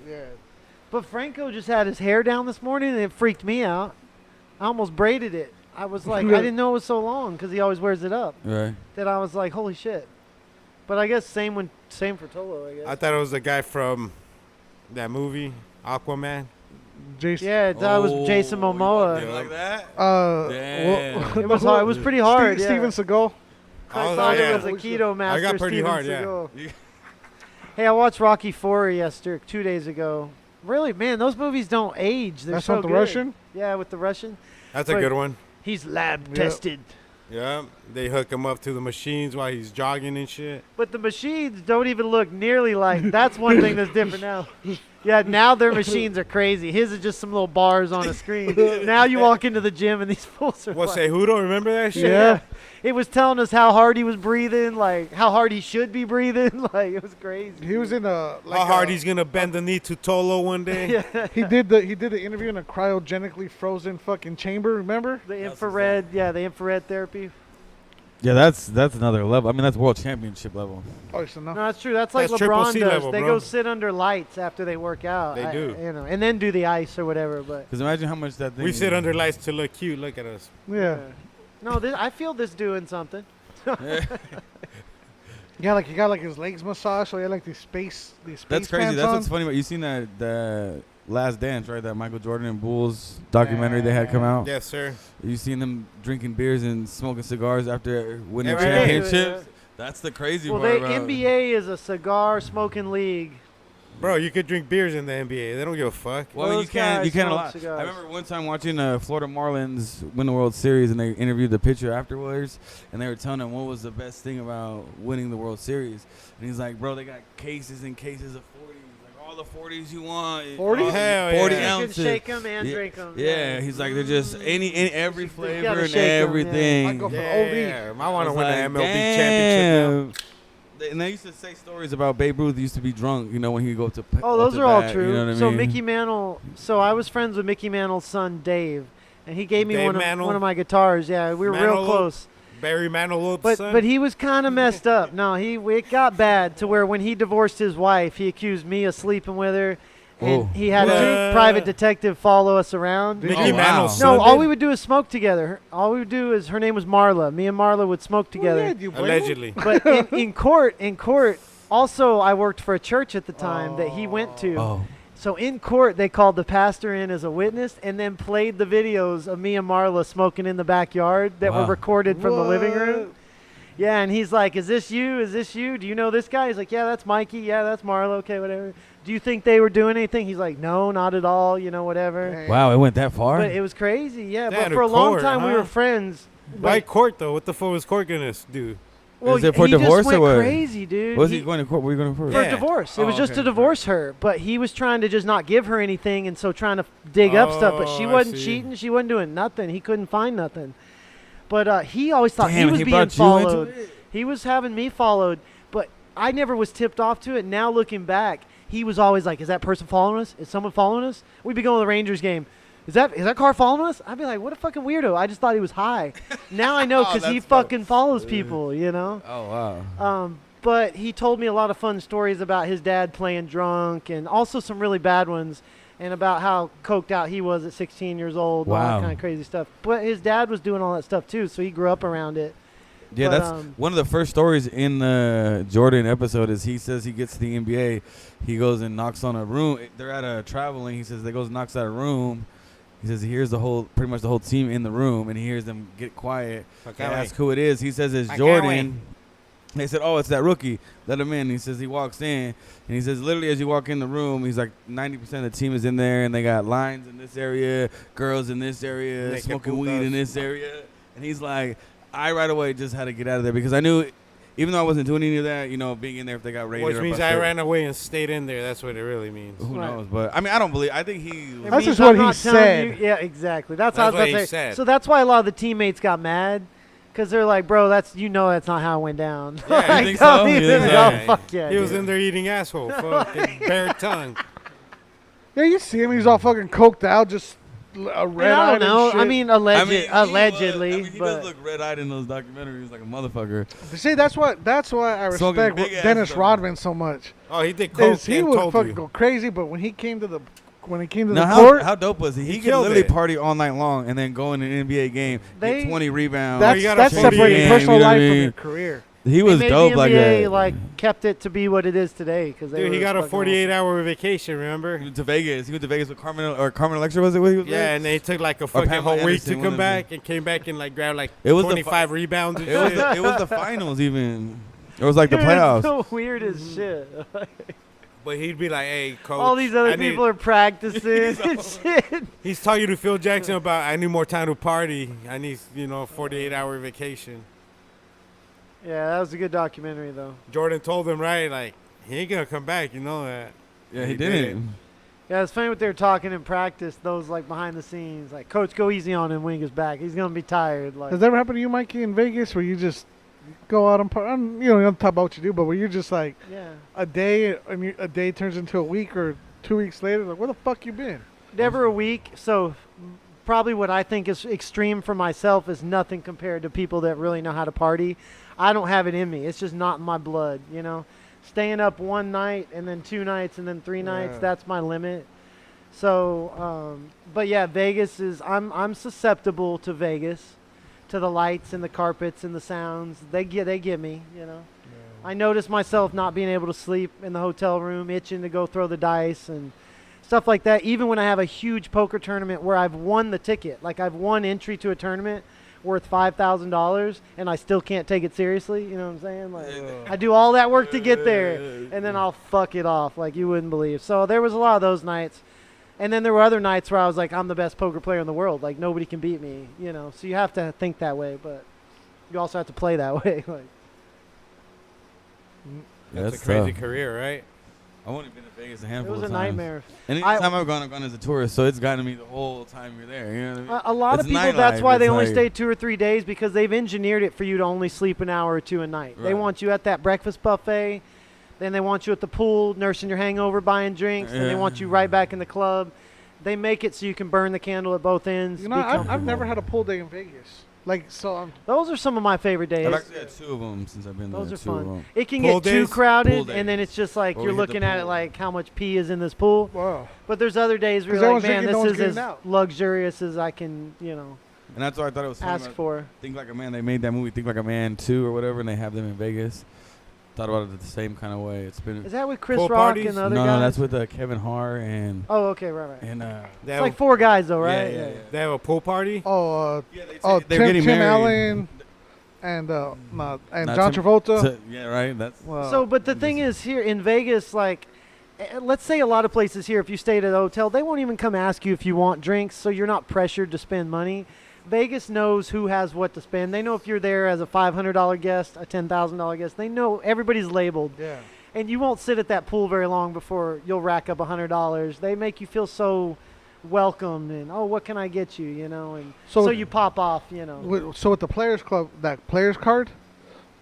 Yeah. But Franco just had his hair down this morning, and it freaked me out. I almost braided it. I was like, I didn't know it was so long because he always wears it up. Right. That I was like, holy shit. But I guess same for Tolo. I guess. I thought it was the guy from that movie, Aquaman. Jason. Yeah, that was Jason Oh, Momoa. you like that? Damn. It was hard. It was pretty hard. Yeah. Steven Seagal. I Oh, thought yeah. it was a keto master. I got pretty Steven hard, yeah. Seagal. Hey, I watched Rocky 4 yesterday, 2 days ago. Really, man, those movies don't age. They're That's so not the good. Russian. Yeah, with the Russian. That's a But- good one. He's lab Yep. tested. Yeah, they hook him up to the machines while he's jogging and shit. But the machines don't even look nearly like. That's one thing that's different now. Yeah, now their machines are crazy. His is just some little bars on a screen. Now you walk into the gym and these fools are What like, say? Who don't remember that shit? yeah. It was telling us how hard he was breathing, like how hard he should be breathing. Like it was crazy. He was in a. Like How hard a- he's gonna bend the knee to Tolo one day? Yeah, He did the interview in a cryogenically frozen fucking chamber. Remember? the infrared. Yeah, the infrared therapy. Yeah, that's another level. I mean, that's world championship level. Oh, so no. No, that's true. That's like That's triple LeBron C does. level, They bro. go sit under lights after they work out. They do. You know, and then do the ice or whatever. But Because imagine how much that thing. We sit under lights to look cute. Look at us. Yeah. no, I feel this doing something. Yeah, like he got like his legs massaged, so he had like these space That's crazy. pants That's on. what's funny about you. Seen that Last Dance, right? That Michael Jordan and Bulls documentary they had come out. Yes, sir. You seen them drinking beers and smoking cigars after winning Every day. championships? That's the crazy Well, part. they about it. NBA is a cigar smoking league. Bro, you could drink beers in the NBA. They don't give a fuck. Well, Those you can't. guys You can't smoke allow. cigars. I remember one time watching Florida Marlins win the World Series, and they interviewed the pitcher afterwards, and they were telling him what was the best thing about winning the World Series, and he's like, "Bro, they got cases and cases of 40s, like all the 40s you want, 40? Hell 40 yeah. You ounces." can shake them and Yeah. drink them. Yeah, he's like they're just any every flavor gotta and shake 'em, yeah. everything. I go for Yeah, I want to was win like, an MLB championship. damn. And they used to say stories about Babe Ruth used to be drunk, you know, when he go to. Oh, those are all bat, true. You know what I So mean? Mickey Mantle. So I was friends with Mickey Mantle's son Dave, and he gave me Dave one Mantle? of my guitars. Yeah, we were real Mantle? close. Barry Manilow's But son. but he was kind of messed up. No, it got bad to where when he divorced his wife, he accused me of sleeping with her, and Whoa. he had What? a private detective follow us around. Mickey Oh, wow. Mantle's No, son all did? we would do is smoke together. All we would do is her name was Marla. Me and Marla would smoke together. Yeah, do you blame him? Allegedly. But in court, also I worked for a church at the time that he went to. Oh, So in court, they called the pastor in as a witness and then played the videos of me and Marla smoking in the backyard that were Wow. recorded from the living What? room. Yeah, and he's like, "Is this you? Is this you? Do you know this guy?" He's like, "Yeah, that's Mikey. Yeah, that's Marla. Okay, whatever. Do you think they were doing anything?" He's like, "No, not at all. You know, whatever." Dang. wow, it went that far. But it was crazy. Yeah, Down but to for a long court, time we huh? were friends. Why But- court though? What the fuck was court gonna do? Well, Is it for he divorce just or went what? crazy, dude. Was he going to court? Were you going to court? For Yeah. divorce. It was Oh, just okay. to divorce her, but he was trying to just not give her anything, and so trying to dig up stuff. But she Oh, I wasn't see. cheating. She wasn't doing nothing. He couldn't find nothing. But he always thought Damn, he was he being brought you into followed. it? He was having me followed, but I never was tipped off to it. Now looking back, he was always like, "Is that person following us? Is someone following us?" We'd be going to the Rangers game. Is that car following us? I'd be like, "What a fucking weirdo!" I just thought he was high. Now I know Oh, because he that's funny. fucking follows people, you know. Oh wow. But he told me a lot of fun stories about his dad playing drunk and also some really bad ones and about how coked out he was at 16 years old and all Wow. that kind of crazy stuff. But his dad was doing all that stuff too, so he grew up around it. Yeah, But, that's one of the first stories in the Jordan episode. Is he says he gets to the NBA, he goes and knocks on a room. They're at a traveling. He says they goes and knocks at a room. He says he hears pretty much the whole team in the room, and he hears them get quiet. Okay, And wait. ask who it is. He says it's I can't Jordan. They said, "Oh, it's that rookie. Let him in." He says he walks in, and he says literally as you walk in the room, he's like 90% of the team is in there, and they got lines in this area, girls in this area, Naked smoking weed putas. in this area, and he's like, I right away just had to get out of there because I knew, even though I wasn't doing any of that, you know, being in there if they got raided. Which or means if I they- ran away and stayed in there. That's what it really means. Who Right. knows? But I mean, I don't believe. I think he. It That's means just I'm what he not telling said. you- Yeah, exactly. That's That's what I what was he about to say. said. So that's why a lot of the teammates got mad. Because they're like, "Bro, that's that's not how it went down." Yeah, you Like, think don't so? You even- think so? oh, Yeah. fuck yeah. He was dude. in there eating asshole. Fucking bare tongue. Yeah, you see him. He's all fucking coked out, just a I red mean, I don't know. I mean, I mean, he allegedly, he but does look red-eyed in those documentaries like a motherfucker. see, that's why I Smoking respect big ass Dennis stuff. Rodman so much. Oh, he did coke Is he and would told fucking you. go crazy, but when he came to the Now, court, how dope was he? He could killed literally it. party all night long and then go in an NBA game, They- get 20 rebounds. that's you gotta that's change the separating game, personal you know what life I from mean? your career. He was maybe dope the like NBA, that. like kept it to be what it is today. Because Dude, he got a 48-hour vacation, remember? He went to Vegas. He went to Vegas with Carmen Electra. Was it? What he was with? Yeah, and they took like a fucking Pamela whole week Anderson, to one come of them. back and came back and like grabbed like It was the 25 rebounds and It was shit. it was the finals even. It was like the Dude, playoffs. it's so weird as shit. But he'd be like, "Hey, coach, All these other I need-" people are practicing and shit. He's talking to Phil Jackson about, "I need more time to party. I need 48-hour vacation." Yeah, that was a good documentary though. Jordan told him, right, like he ain't gonna come back. You know that. Yeah, he He did didn't. Yeah, it's funny what they were talking in practice. Those like behind the scenes, like, "Coach, go easy on him when he gets back. He's gonna be tired." Like, Has that ever happened to you, Mikey, in Vegas, where you just go out and party? You don't talk about what you do, but where you're just like yeah, a day, a day turns into a week, or 2 weeks later, like, where the fuck you been? never a week. So probably what I think is extreme for myself is nothing compared to people that really know how to party. I don't have it in me. It's just not in my blood, you know. Staying up one night and then 2 nights and then 3 nights, Yeah. that's my limit. So, but yeah, Vegas is, I'm susceptible to Vegas, to the lights and the carpets and the sounds. They get me, you know. I notice myself not being able to sleep in the hotel room, itching to go throw the dice, and stuff like that. Even when I have a huge poker tournament where I've won the ticket, like I've won entry to a tournament worth $5,000, and I still can't take it seriously. You know what I'm saying? Like I do all that work to get there, and then I'll fuck it off like you wouldn't believe. So there was a lot of those nights. And then there were other nights where I was like, I'm the best poker player in the world. Like, nobody can beat me, you know. So you have to think that way, but you also have to play that way. Like, That's a crazy career, right? I've only been to Vegas a it handful was of a times. nightmare. And any time I've gone as a tourist, so it's gotten me the whole time you're there. You know what I mean? A lot It's of people, nightlife. that's why they It's only like- stay 2 or 3 days, because they've engineered it for you to only sleep an hour or two a night. They Right. want you at that breakfast buffet. Then they want you at the pool, nursing your hangover, buying drinks. And they want you right back in the club. They make it so you can burn the candle at both ends. You know, be I've comfortable. never had a pool day in Vegas. Like, so I'm. Those are some of my favorite days. I've actually had 2 of them since I've been there. Those are 2 of fun. them. It can Pool get too days? Pool crowded, days. and then it's just like Or you're we hit the looking at it pool. like how much pee is in this pool. Wow. But there's other days where 'Cause you're everyone's like, man, drinking, no this one's is as getting out. luxurious as I can, you know, And that's why I thought it was funny ask about for. Think Like a Man. They made that movie Think Like a Man 2 or whatever, and they have them in Vegas. Thought about it the same kind of way. It's been Is that with Chris Pool Rock parties? and the other no, guys? that's with Kevin Hart and Oh, okay, right. and They It's have, like 4 guys though, right? yeah. they have a pool party. Oh, Yeah, they oh, they're Tim, getting Tim married. Allen and Not John Tim- Travolta. Yeah, right. That's Wow. So, but the thing is, here in Vegas, like, let's say a lot of places here, if you stayed at a hotel, they won't even come ask you if you want drinks, so you're not pressured to spend money. Vegas knows who has what to spend. They know if you're there as a $500 guest, a $10,000 guest. They know everybody's labeled. Yeah. And you won't sit at that pool very long before you'll rack up $100. They make you feel so welcomed and, oh, what can I get you, you know? And so you pop off, you know. So with the Players Club, that Players card,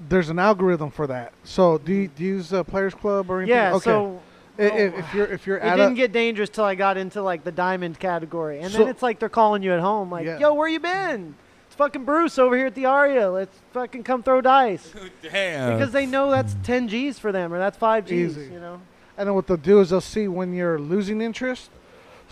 there's an algorithm for that. So do you use a Players Club or anything? Yeah, Okay. so if you're it at didn't a, get dangerous till I got into like the diamond category, and So- then it's like they're calling you at home, like, Yeah. "Yo, where you been? It's fucking Bruce over here at the Aria. Let's fucking come throw dice." damn. Because they know that's 10 G's for them, or that's 5 G's. Easy. You know. and then what they'll do is they'll see when you're losing interest,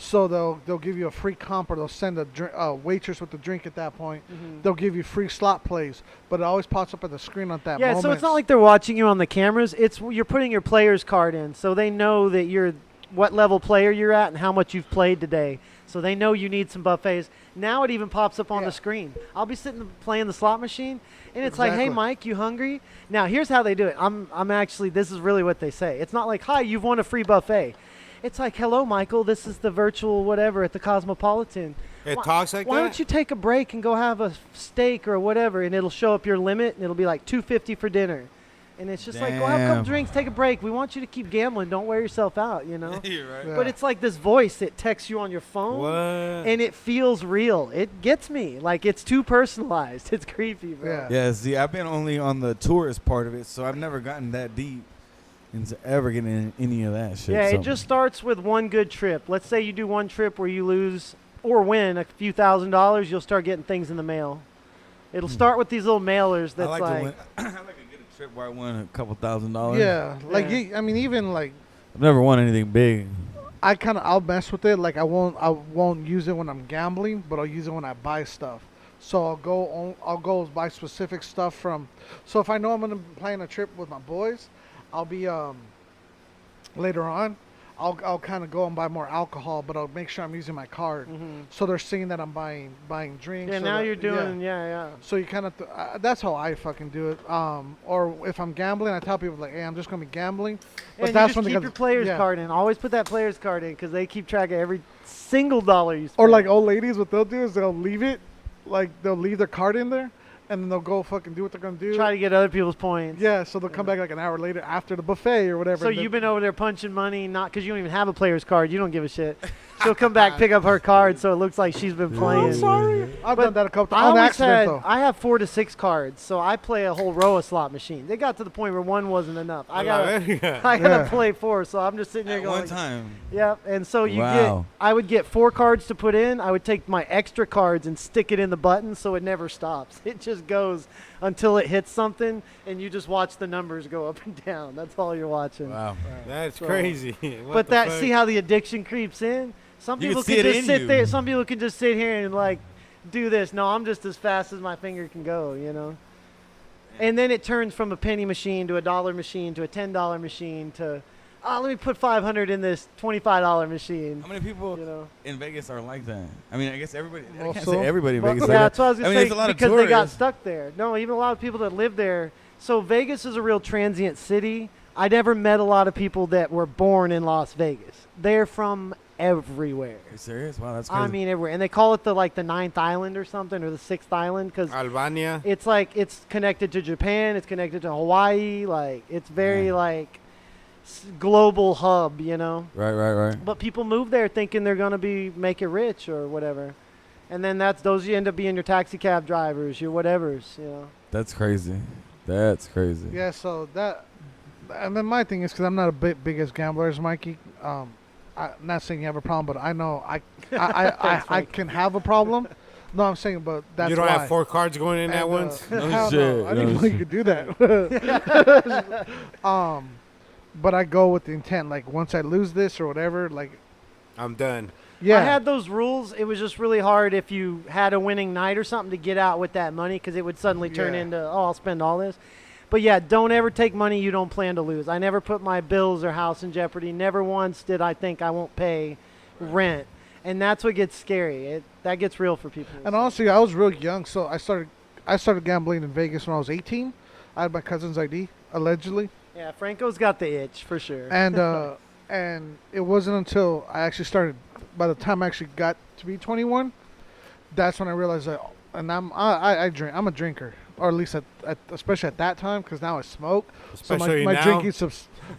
so they'll give you a free comp, or they'll send a waitress with the drink at that point. They'll give you free slot plays, but it always pops up at the screen at that Yeah, moment. so it's not like they're watching you on the cameras. It's you're putting your player's card in, so they know that you're what level player you're at and how much you've played today. So they know you need some buffets. Now it even pops up on Yeah. the screen. I'll be sitting playing the slot machine, and it's like, "Hey, Exactly. Mike, you hungry?" Now here's how they do it. I'm actually, this is really what they say. It's not like, "Hi, you've won a free buffet." It's like, "Hello, Michael. This is the virtual whatever at the Cosmopolitan. It talks like Why that. don't you take a break and go have a steak or whatever?" And it'll show up your limit, and it'll be like $250 for dinner. And it's just like, "Go have a couple Damn. drinks, take a break. We want you to keep gambling. Don't wear yourself out, you know." You're right. Yeah. But it's like this voice that texts you on your phone, What? and it feels real. It gets me. Like, it's too personalized. It's creepy, bro. Yeah. Yeah, see, I've been only on the tourist part of it, so I've never gotten that deep into ever getting in any of that shit. Yeah, so. it just starts with one good trip. Let's say you do one trip where you lose or win a few $1,000s, you'll start getting things in the mail. It'll start with these little mailers I that's like like, to win. I like to get a trip where I won a couple $1,000s. Yeah, like Yeah. I mean, even like I've never won anything big. I'll mess with it. Like I won't use it when I'm gambling, but I'll use it when I buy stuff. So I'll go buy specific stuff from. So if I know I'm gonna be playing a trip with my boys, I'll be later on. I'll kind of go and buy more alcohol, but I'll make sure I'm using my card. So they're seeing that I'm buying drinks. yeah, so now that- you're doing, yeah. So you kind of that's how I fucking do it. Or if I'm gambling, I tell people like, "Hey, I'm just gonna be gambling." But And that's you just when they keep got- your player's yeah. card in. Always put that player's card in because they keep track of every single dollar you spend. Or like old ladies, what they'll do is they'll leave it, like they'll leave their card in there, and then they'll go fucking do what they're gonna do. try to get other people's points. Yeah, so they'll come back like an hour later after the buffet or whatever. So and you've then- been over there punching money, not because you don't even have a player's card. You don't give a shit. She'll come back, pick up her card, so it looks like she's been Oh, playing. I'm sorry. I've But done that a couple I times on always accident had, though. I have 4 to 6 cards, so I play a whole row of slot machines. It got to the point where one wasn't enough. I gotta Yeah. play 4, so I'm just sitting there At going, one time. Yep. And so Wow. I would get 4 cards to put in. I would take my extra cards and stick it in the button so it never stops. It just goes until it hits something, and you just watch the numbers go up and down. That's all you're watching. Wow. That's So- crazy. What But the that, fuck? see how the addiction creeps in? Some You people can can see it just in sit you. there. Some people can just sit here and like do this. No, I'm just as fast as my finger can go, you know? And then it turns from a penny machine to a dollar machine to a $10 machine to, oh, let me put 500 in this $25 machine. How many people You know. in Vegas are like that? I mean, I guess everybody. I can't Also- say everybody in But- Vegas. yeah, like that's what I was that. gonna I mean, say there's a lot because of they got tourists. stuck there. No, even a lot of people that live there. So Vegas is a real transient city. I never met a lot of people that were born in Las Vegas. They're from everywhere. Are you serious? Wow, that's crazy. I mean, everywhere, and they call it the ninth island or something, or the sixth island, because Albania. it's like it's connected to Japan, it's connected to Hawaii, like it's very Yeah. like global hub, you know. right. But people move there thinking they're gonna make it rich or whatever, and then those you end up being your taxi cab drivers, your whatevers, you know. That's crazy. That's crazy. Yeah, so that, and then my thing is because I'm not a biggest gambler as Mikey. I'm not saying you have a problem, but I know I can have a problem. No, I'm saying, but that's You don't why. have 4 cards going in at And, once? No hell shit, I didn't no know you could do that. But I go with the intent, like once I lose this or whatever, like I'm done. yeah, I had those rules. It was just really hard if you had a winning night or something to get out with that money because it would suddenly turn Yeah. into, oh, I'll spend all this. But yeah, don't ever take money you don't plan to lose. I never put my bills or house in jeopardy. Never once did I think I won't pay rent. And that's what gets scary. That gets real for people. And honestly, I was real young, so I started gambling in Vegas when I was 18. I had my cousin's ID, allegedly, Yeah, Franco's got the itch for sure. and it wasn't until I actually started. By the time I actually got to be 21, that's when I realized that. And I drink. I'm a drinker, or at least especially at that time, because now I smoke. Especially so my now? drinking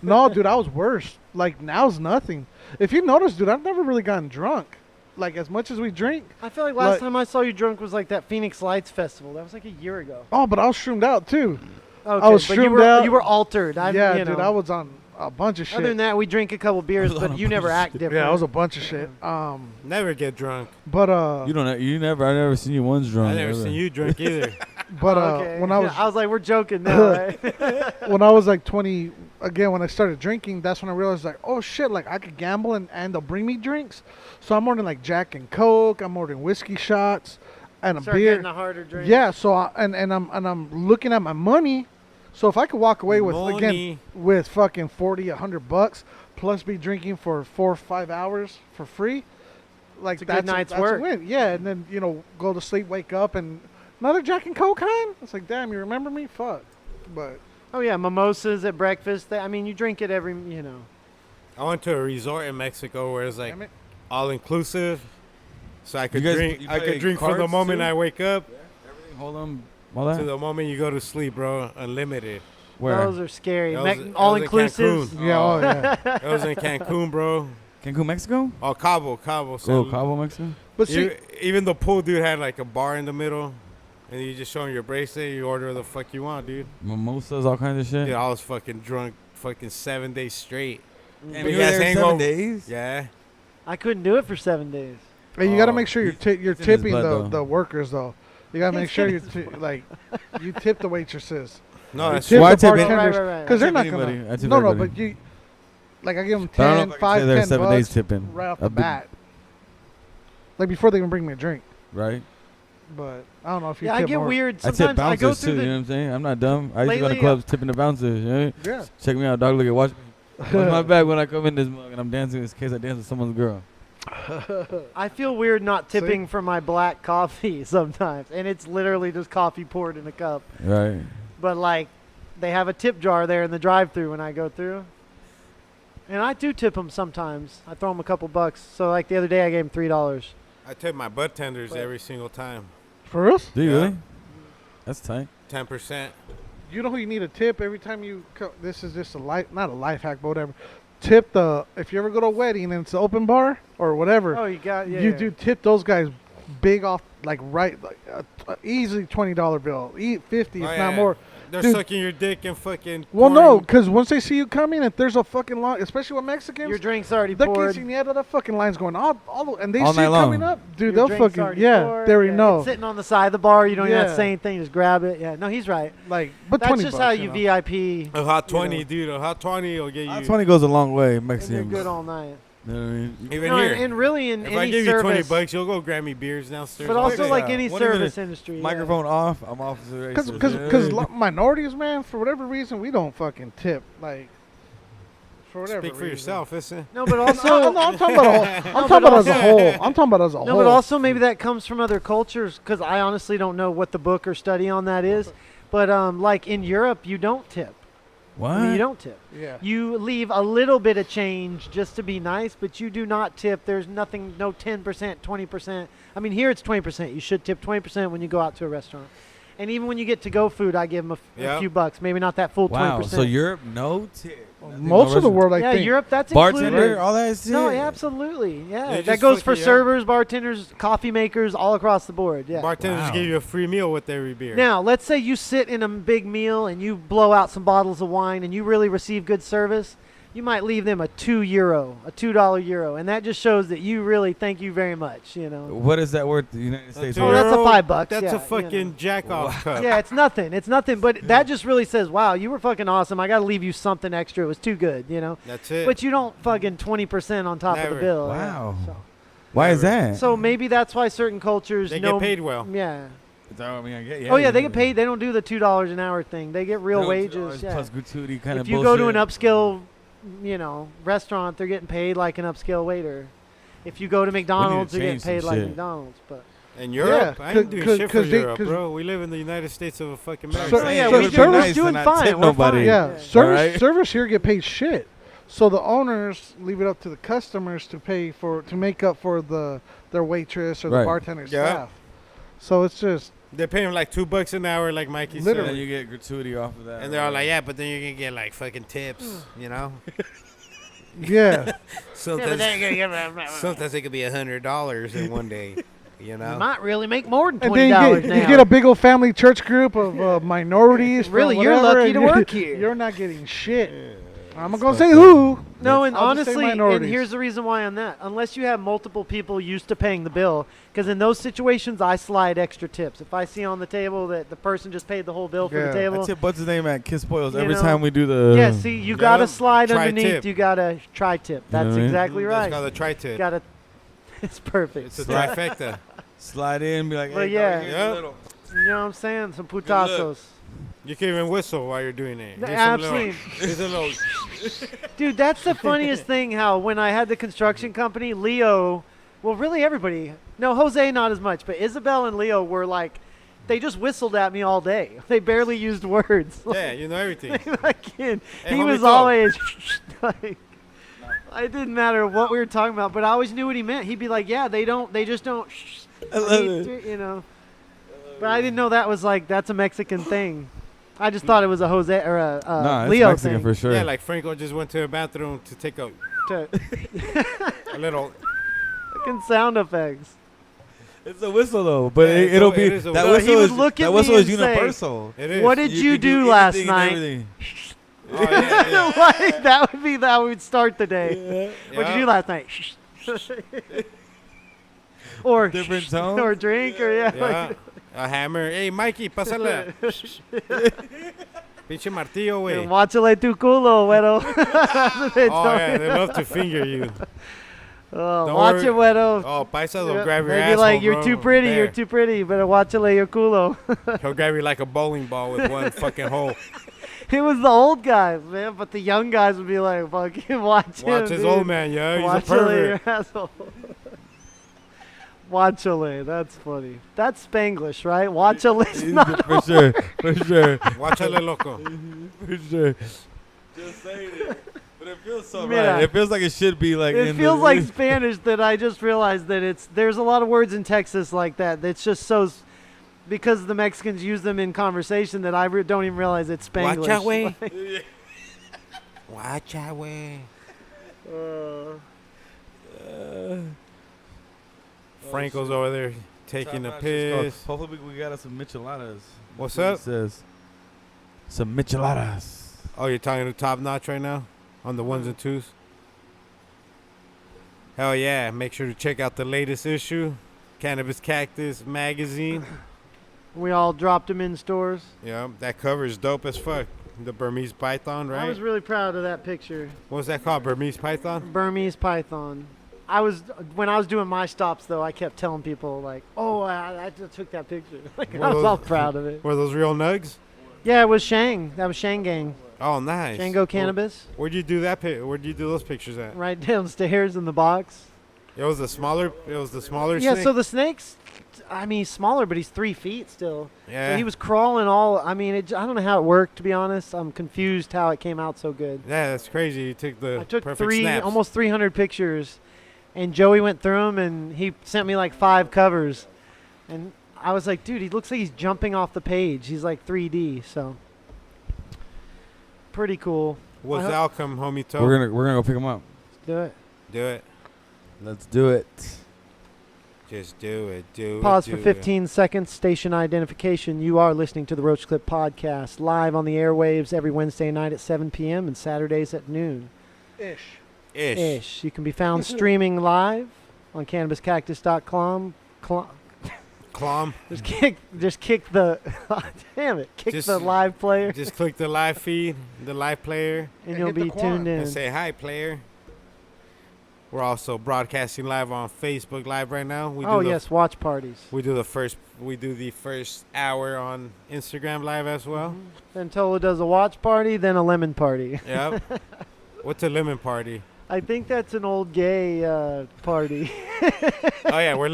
no, dude, I was worse. Like now's nothing. If you notice, dude, I've never really gotten drunk. Like as much as we drink. I feel like last like- time I saw you drunk was like that Phoenix Lights Festival. That was like a year ago. Oh, but I was shroomed out too. Okay, was but you shroomed were out. you were altered. Yeah, you dude, know. I was on a bunch of shit. Other than that, we drink a couple beers, was on but a you never bunch of act shit. different. yeah, I was a bunch of shit. Never get drunk. But You don't. You never. I never seen you once drunk. I never ever. seen you drink either. but Okay. when I was I was like, we're joking now, right? when I was like 20, again, when I started drinking, that's when I realized like, oh shit, like I could gamble and they'll bring me drinks. So I'm ordering like Jack and Coke. I'm ordering whiskey shots and a Start beer. getting a harder drink. Yeah. So I'm looking at my money. So if I could walk away with Money. again with fucking $100 plus be drinking for 4 or 5 hours for free, like It's a good night's work. A win. Yeah, and then go to sleep, wake up, and another Jack and Coke, huh? It's like, damn, you remember me? Fuck. But Oh yeah, mimosas at breakfast. I mean, you drink it every. I went to a resort in Mexico where it's like damn it. all inclusive, so I could You guys- drink. you I play could drink from the cards, moment too? I wake up Everything. Hold on. All to that. the moment you go to sleep, bro. Unlimited. Where? Those are scary. That was- that All was in inclusive. Cancun. Yeah, oh yeah. It was in Cancun, bro. Cancun, Mexico. Oh, Cabo. Oh, So Cabo, Mexico. But see, even the pool dude had like a bar in the middle, and you just show him your bracelet. You order the fuck you want, dude. Mimosas, all kinds of shit. Dude, I was fucking drunk, fucking 7 days straight. And Big you were ass there hangover. 7 days. Yeah. I couldn't do it for 7 days. hey, you got to Oh, make sure you're it's in his tipping blood, the though. workers though. You got to make It's sure in you his like you tip the waitresses. No, that's Tip Why the tip it? bartenders Right. because they're I not tip gonna. anybody. I tip No, everybody. but you like I give them But I 10, don't know if I can 5, stay there 10 7 days bucks tipping. right off A the big- bat. Like before they even bring me a drink. Right. But I don't know if you Yeah, I tip get more. weird. I tip Sometimes I go bouncers through too. the. You know what I'm saying? I'm not dumb. I used to go to Lately, clubs tipping the bouncers. You know? Yeah. Check me out, dog. Look at watch my back when I come in this mug and I'm dancing. In case I dance with someone's girl. I feel weird not See? tipping for my black coffee sometimes, and it's literally just coffee poured in a cup. Right. But like, they have a tip jar there in the drive-through when I go through, and I do tip them sometimes. I throw them a couple bucks. So like the other day, I gave him $3. I tip my butt tenders But- every single time. For real? Do you Yeah. really? That's tight. 10%. You know who you need a tip every time you this is just a life, not a life hack, but whatever. Tip if you ever go to a wedding and it's an open bar or whatever, Oh, you got yeah. you yeah. do tip those guys big off like easily $20 bill, 50 Oh, if yeah. not more. They're Dude. sucking your dick and fucking. Well, no, pouring- because once they see you coming, if there's a fucking line, especially with Mexicans, Your drink's already the poured. quinceañera, that fucking line's going and they All see night you long. coming up, dude. Your They'll drink's fucking already yeah, poured, they already yeah, know. it's sitting on the side of the bar. You don't even have to Yeah. say anything. Just grab it. Yeah. No, he's right. Like, but That's 20 just bucks, how you you know. VIP. A hot you know. 20, dude. A hot 20 will get you. Hot 20 goes a long way, And you're Mexicans. good all night. You know what I mean? Even No, here. and really in if I any give you service, 20 bucks, you'll go grab me beers downstairs. but also Yeah. like any What even service the industry. yeah. Microphone off. I'm officer. Because minorities, man, for whatever reason, we don't fucking tip. Like, For whatever Speak for reason. yourself, listen. No, but No, also I'm talking about. I'm talking about as a whole. I'm talking about as a whole. no, but also maybe that comes from other cultures because I honestly don't know what the book or study on that is. But like in Europe, you don't tip. What? I mean, you don't tip. Yeah. You leave a little bit of change just to be nice, but you do not tip. There's nothing, no 10%, 20%. I mean, here it's 20%. You should tip 20% when you go out to a restaurant. And even when you get to-go food, I give them a Yep. few bucks. Maybe not that full 20%. Wow. So Europe, no tip. Nothing, Most no of the restaurant. world, I yeah, think. Europe, that's Bartender, included. all that shit. No, yeah, absolutely. Yeah, They that just goes for fucking- servers, bartenders, coffee makers, all across the board. Yeah. Bartenders Wow. give you a free meal with every beer. Now, let's say you sit in a big meal and you blow out some bottles of wine and you really receive good service. You might leave them a $2 euro, and that just shows that you really thank you very much. You know. What is that worth? The United States. Oh, that's a Euro, $5. That's yeah, a fucking you know. jack off cup. Yeah, it's nothing. It's nothing. But that just really says, wow, you were fucking awesome. I got to leave you something extra. It was too good. You know. That's it. But you don't fucking 20% on top of Never. the bill. Wow. Yeah, Why is that? so maybe that's why certain cultures They know. get paid well. Yeah. Is that what I mean? I get, Oh yeah, they get paid. They don't do the $2 an hour thing. They get real $2 wages. Yeah. plus gratuity kind of If you go to an upscale, restaurant, they're getting paid like an upscale waiter. If you go to McDonald's, they're getting change some paid like shit. McDonald's. But In Europe, Yeah, I ain't doing 'cause- shit for 'cause they- Europe, 'cause- bro. We live in the United States of a fucking So- America. yeah, so we're service- doing not fine. tip We're nobody. fine. Yeah, Yeah. service Alright. service here get paid shit. So the owners leave it up to the customers to pay to make up for their waitress or the Right. bartender's Yeah. staff. So it's just They pay him like $2 an hour, like Mikey And Literally. then said. you get gratuity off of that. And they're all like, yeah, but then you're gonna get like fucking tips, you know. yeah. Sometimes it could be $100 in one day, you you know. might really make more than And $20 then you get, now. you get a big old family church group of minorities. from Really, you're whatever, lucky and to you're- work here. You're not getting shit. I'm not gonna say who. No, and I'll just say honestly, and minorities. here's the reason why on that. Unless you have multiple people used to paying the bill, because in those situations, I slide extra tips. If I see on the table that the person just paid the whole bill for Yeah. the I table, tip what's his name at Kiss Spoils You every know, time we do the. yeah, see, you got to slide Tri-tip. underneath. You got to tri-tip. You know That's what I mean? exactly That's right. called a tri-tip. Got to. It's perfect. It's a trifecta. Slide in, be like, But hey, yeah. dog, here's a Yep. little. You know what I'm saying? Some look. putazos. You can even whistle while you're doing it. No, Here's some absolutely. Here's a little. Dude, that's the funniest thing. How when I had the construction company, Leo, well, really everybody. No, Jose not as much, but Isabel and Leo were like, they just whistled at me all day. They barely used words. Yeah, you know everything. Like, kid, Hey, he homie, was talk. always like. It didn't matter what we were talking about, but I always knew what he meant. He'd be like, "Yeah, they just don't." I love it. You know. But I didn't know that was like that's a Mexican thing. I just thought it was a Jose or a Nah, it's Leo Mexican thing. for sure. Yeah, like Franco just went to the bathroom to take a little. Fucking sound effects. It's a whistle though, but Yeah, it'll it be is a that whistle. whistle He would is look at that me whistle is and say, universal. It is. What did you can do last anything and night? everything. Oh, yeah, yeah. Like, that would be how we'd start the day. What'd Yeah. you do last night? Or Different tone? or drink or yeah. Yeah. A hammer. Hey, Mikey, pásala. Pinche martillo, güey. Watchale tu culo, güero. That's what they Oh, tell yeah, me. they love to finger you. Oh, Don't watch worry. it, güero. Oh, Paisa will Yeah, grab your they'd be asshole, like, you're bro. too pretty, There. you're too pretty. Better watchale your culo. He'll grab you like a bowling ball with one fucking hole. It was the old guys, man, but the young guys would be like, fucking watch him, Watch his dude. old man, yo. He's a Watchale pervert. your asshole. Watchale, that's funny. That's Spanglish, right? Watchale's not. For sure, for sure, Watchale, loco. for sure. Just saying it, but it feels so Yeah. right. It feels like it should be like. It in feels the, like Spanish that I just realized that there's a lot of words in Texas like that. That's just so because the Mexicans use them in conversation that I don't even realize it's Spanglish. Watch out, way. Like, Watch out, way. Franco's over there taking a piss. Hopefully we got us some micheladas. What's That's what up? it says some micheladas. Oh, you're talking to Top Notch right now? On the ones and twos? Hell yeah. Make sure to check out the latest issue. Cannabis Cactus magazine. we all dropped them in stores. Yeah, that cover is dope as fuck. The Burmese python, I right? was really proud of that picture. What's that called? Burmese python? Burmese python. When I was doing my stops though, I kept telling people like, "Oh, I just took that picture." Like Were I was those- all proud of it. Were those real nugs? Yeah, it was Shang. That was Shang Gang. Oh, nice. Shango Cannabis. Where'd you do that? Where'd you do those pictures at? Right downstairs in the box. It was the smaller. It was the smaller. Yeah, snake? so the snake's, I mean, he's smaller, but he's 3 feet still. Yeah. So he was crawling all, I mean, I don't know how it worked, to be honest. I'm confused how it came out so good. Yeah, that's crazy. You took the I took perfect snaps. almost 300 pictures, and Joey went through them, and he sent me like 5 covers. And I was like, dude, he looks like he's jumping off the page. He's like 3D, so pretty cool. What's I the hope- outcome, homie? Toe? We're gonna go pick him up. Let's do it. do it. Let's do it. Just do it. Do Pause it. for do 15 seconds. Station identification. You are listening to the Roach Clip Podcast, live on the airwaves every Wednesday night at 7 p.m. and Saturdays at noon. Ish. it. Ish. You can be found streaming live on CannabisCactus.com. Clom. Just kick the damn it, kick Just- the live player, Just click the live feed, the live player, and and you'll hit the be quad. tuned in. and say hi, player. We're also broadcasting live on Facebook Live right now. We Oh do the yes, watch parties. We do the first hour on Instagram Live as well. Then Tolo does a watch party, then a lemon party. Yep. What's a lemon party? I think that's an old gay party. Oh yeah, we're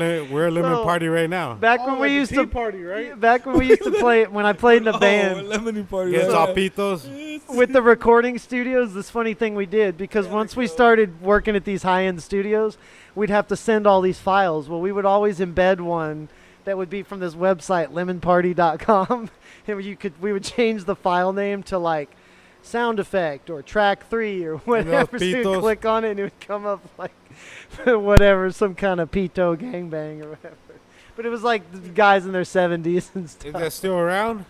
a lemon So- party right now. Back Oh, when like we the used tea to party, right? Back when we used to play, when I played in a Oh, band lemony party. Get right? Zapitos. with the recording studios, this funny thing we did, because once we started working at these high-end studios, we'd have to send all these files. Well, we would always embed one that would be from this website, lemonparty.com, and we would change the file name to like sound effect or track 3 or whatever. So you'd pitos. click on it and it would come up like whatever, some kind of pito gangbang or whatever. But it was like the guys in their 70s and Is stuff. that still around?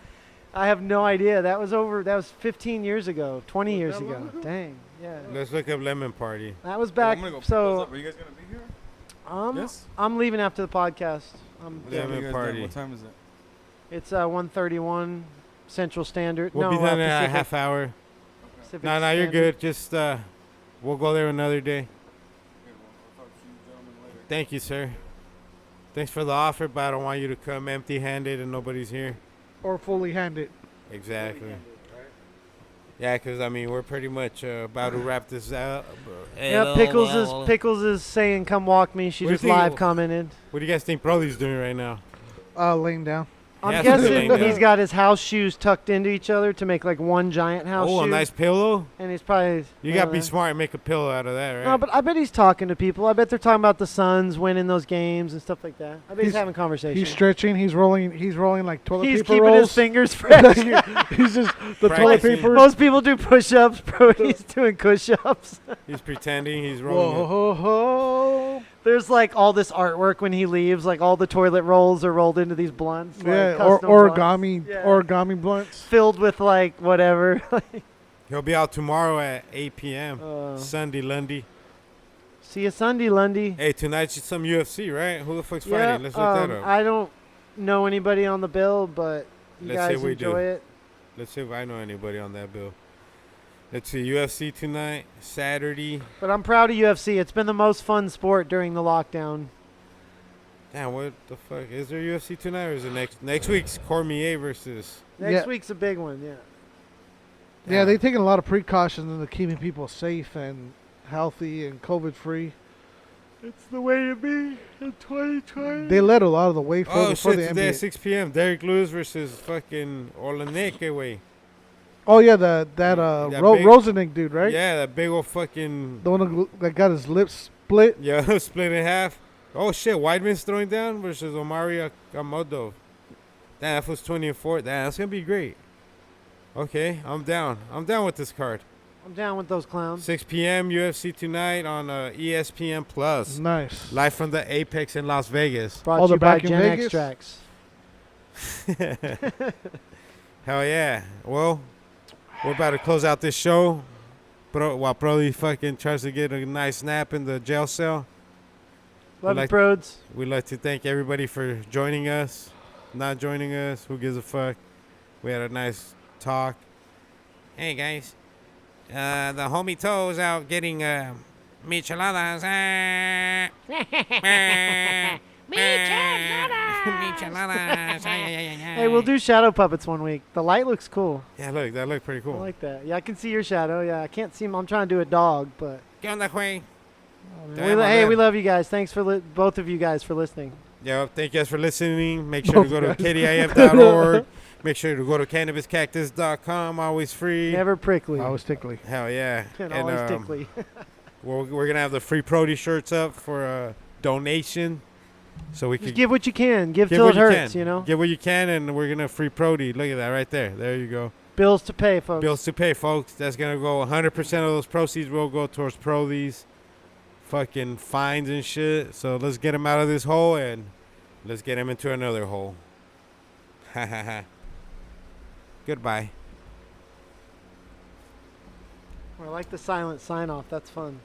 I have no idea. That was 15 years ago, 20 years that ago. long ago? Dang, yeah. Let's look up lemon party. That was Well, back. I'm gonna go pick those So up. Are you guys gonna be here? Yes. I'm leaving after the podcast. Yeah. What are you guys party. doing? What time is it? It's 1:31 Central Standard. We'll no, be done in a Pacific- half hour. Pacific No, you're Standard. good. Just we'll go there another day. Okay, well, I'll talk to you gentlemen later. Thank you, sir. Thanks for the offer, but I don't want you to come empty-handed and nobody's here. Or fully handed. Exactly. Yeah, because I mean we're pretty much about to wrap this out. Yeah, Pickles is saying, "Come walk me." She What do you just think- live commented. What do you guys think Brody's doing right now? Laying down. I'm Yeah, guessing laying down. he's got his house shoes tucked into each other to make like one giant house Oh, shoe. a nice pillow. And he's probably You gotta be smart and make a pillow out of that, right? No, but I bet he's talking to people. I bet they're talking about the Suns winning those games and stuff like that. I bet he's having conversations. He's stretching. He's rolling like toilet He's paper keeping rolls. his fingers fresh. He's just the toilet Practicing. paper. Most people do push-ups, bro. He's doing push-ups. He's pretending he's rolling. it. Whoa, ho, ho. There's like all this artwork when he leaves. Like all the toilet rolls are rolled into these blunts. Yeah, like or custom origami, blunts. Yeah. origami blunts. Filled with like whatever. He'll be out tomorrow at 8 p.m. Uh, Sunday, Lundy. See you Sunday, Lundy. Hey, tonight's some UFC, right? Who the fuck's Yeah, fighting? Let's look that up. I don't know anybody on the bill, but you Let's see guys if we do. enjoy it. Let's see if I know anybody on that bill. Let's see, UFC tonight, Saturday. But I'm proud of UFC. It's been the most fun sport during the lockdown. Damn, what the fuck? Is there UFC tonight or is it next week's Cormier versus... Next Yeah. week's a big one, yeah. Yeah, they've taken a lot of precautions into keeping people safe and healthy and COVID free. It's the way to be in 2020. They led a lot of the way for, Oh, for shit, the today at NBA. 6 p.m. Derek Lewis versus fucking Olenek, way. Oh yeah, that big- Rosenik dude, right? Yeah, that big old fucking... The one that got his lips split. Yeah, split in half. Oh, shit, Weidman's throwing down versus Omari Akamoto. Damn, that was 20 and 4. Damn, that's going to be great. Okay, I'm down. I'm down with this card. I'm down with those clowns. 6 p.m. UFC tonight on ESPN Plus. Nice. Live from the Apex in Las Vegas. Brought Oh, to you they're by back in Gen Vegas? Extracts. Hell yeah. Well, we're about to close out this show. While Brody fucking tries to get a nice nap in the jail cell. Love like- you, Prods. We'd like to thank everybody for joining us. Not joining us. Who gives a fuck? We had a nice talk. Hey, guys. The homie Toe's out getting micheladas. Micheladas. Micheladas. Hey, we'll do shadow puppets one week. The light looks cool. Yeah, look, that looked pretty I cool. like that. Yeah, I can see your shadow. Yeah, I can't see him. I'm trying to do a dog, but. ¿Qué onda, güey? Hey, we love you guys. Thanks for both of you guys for listening. Yeah, thank you guys for listening. Make sure to go to kdif.org. Make sure to go to cannabiscactus.com. Always free. Never prickly. Always tickly. Hell yeah. And always tickly. We're going to have the free Prody shirts up for a donation. So we can Just give what you can. Give till it hurts, can. you know? Give what you can, and we're going to free Prody. Look at that right there. There you go. Bills to pay, folks. Bills to pay, folks. That's going to go 100% of those proceeds will go towards these fucking fines and shit. So let's get them out of this hole, and let's get them into another hole. Ha ha ha. Goodbye. I like the silent sign off. That's fun.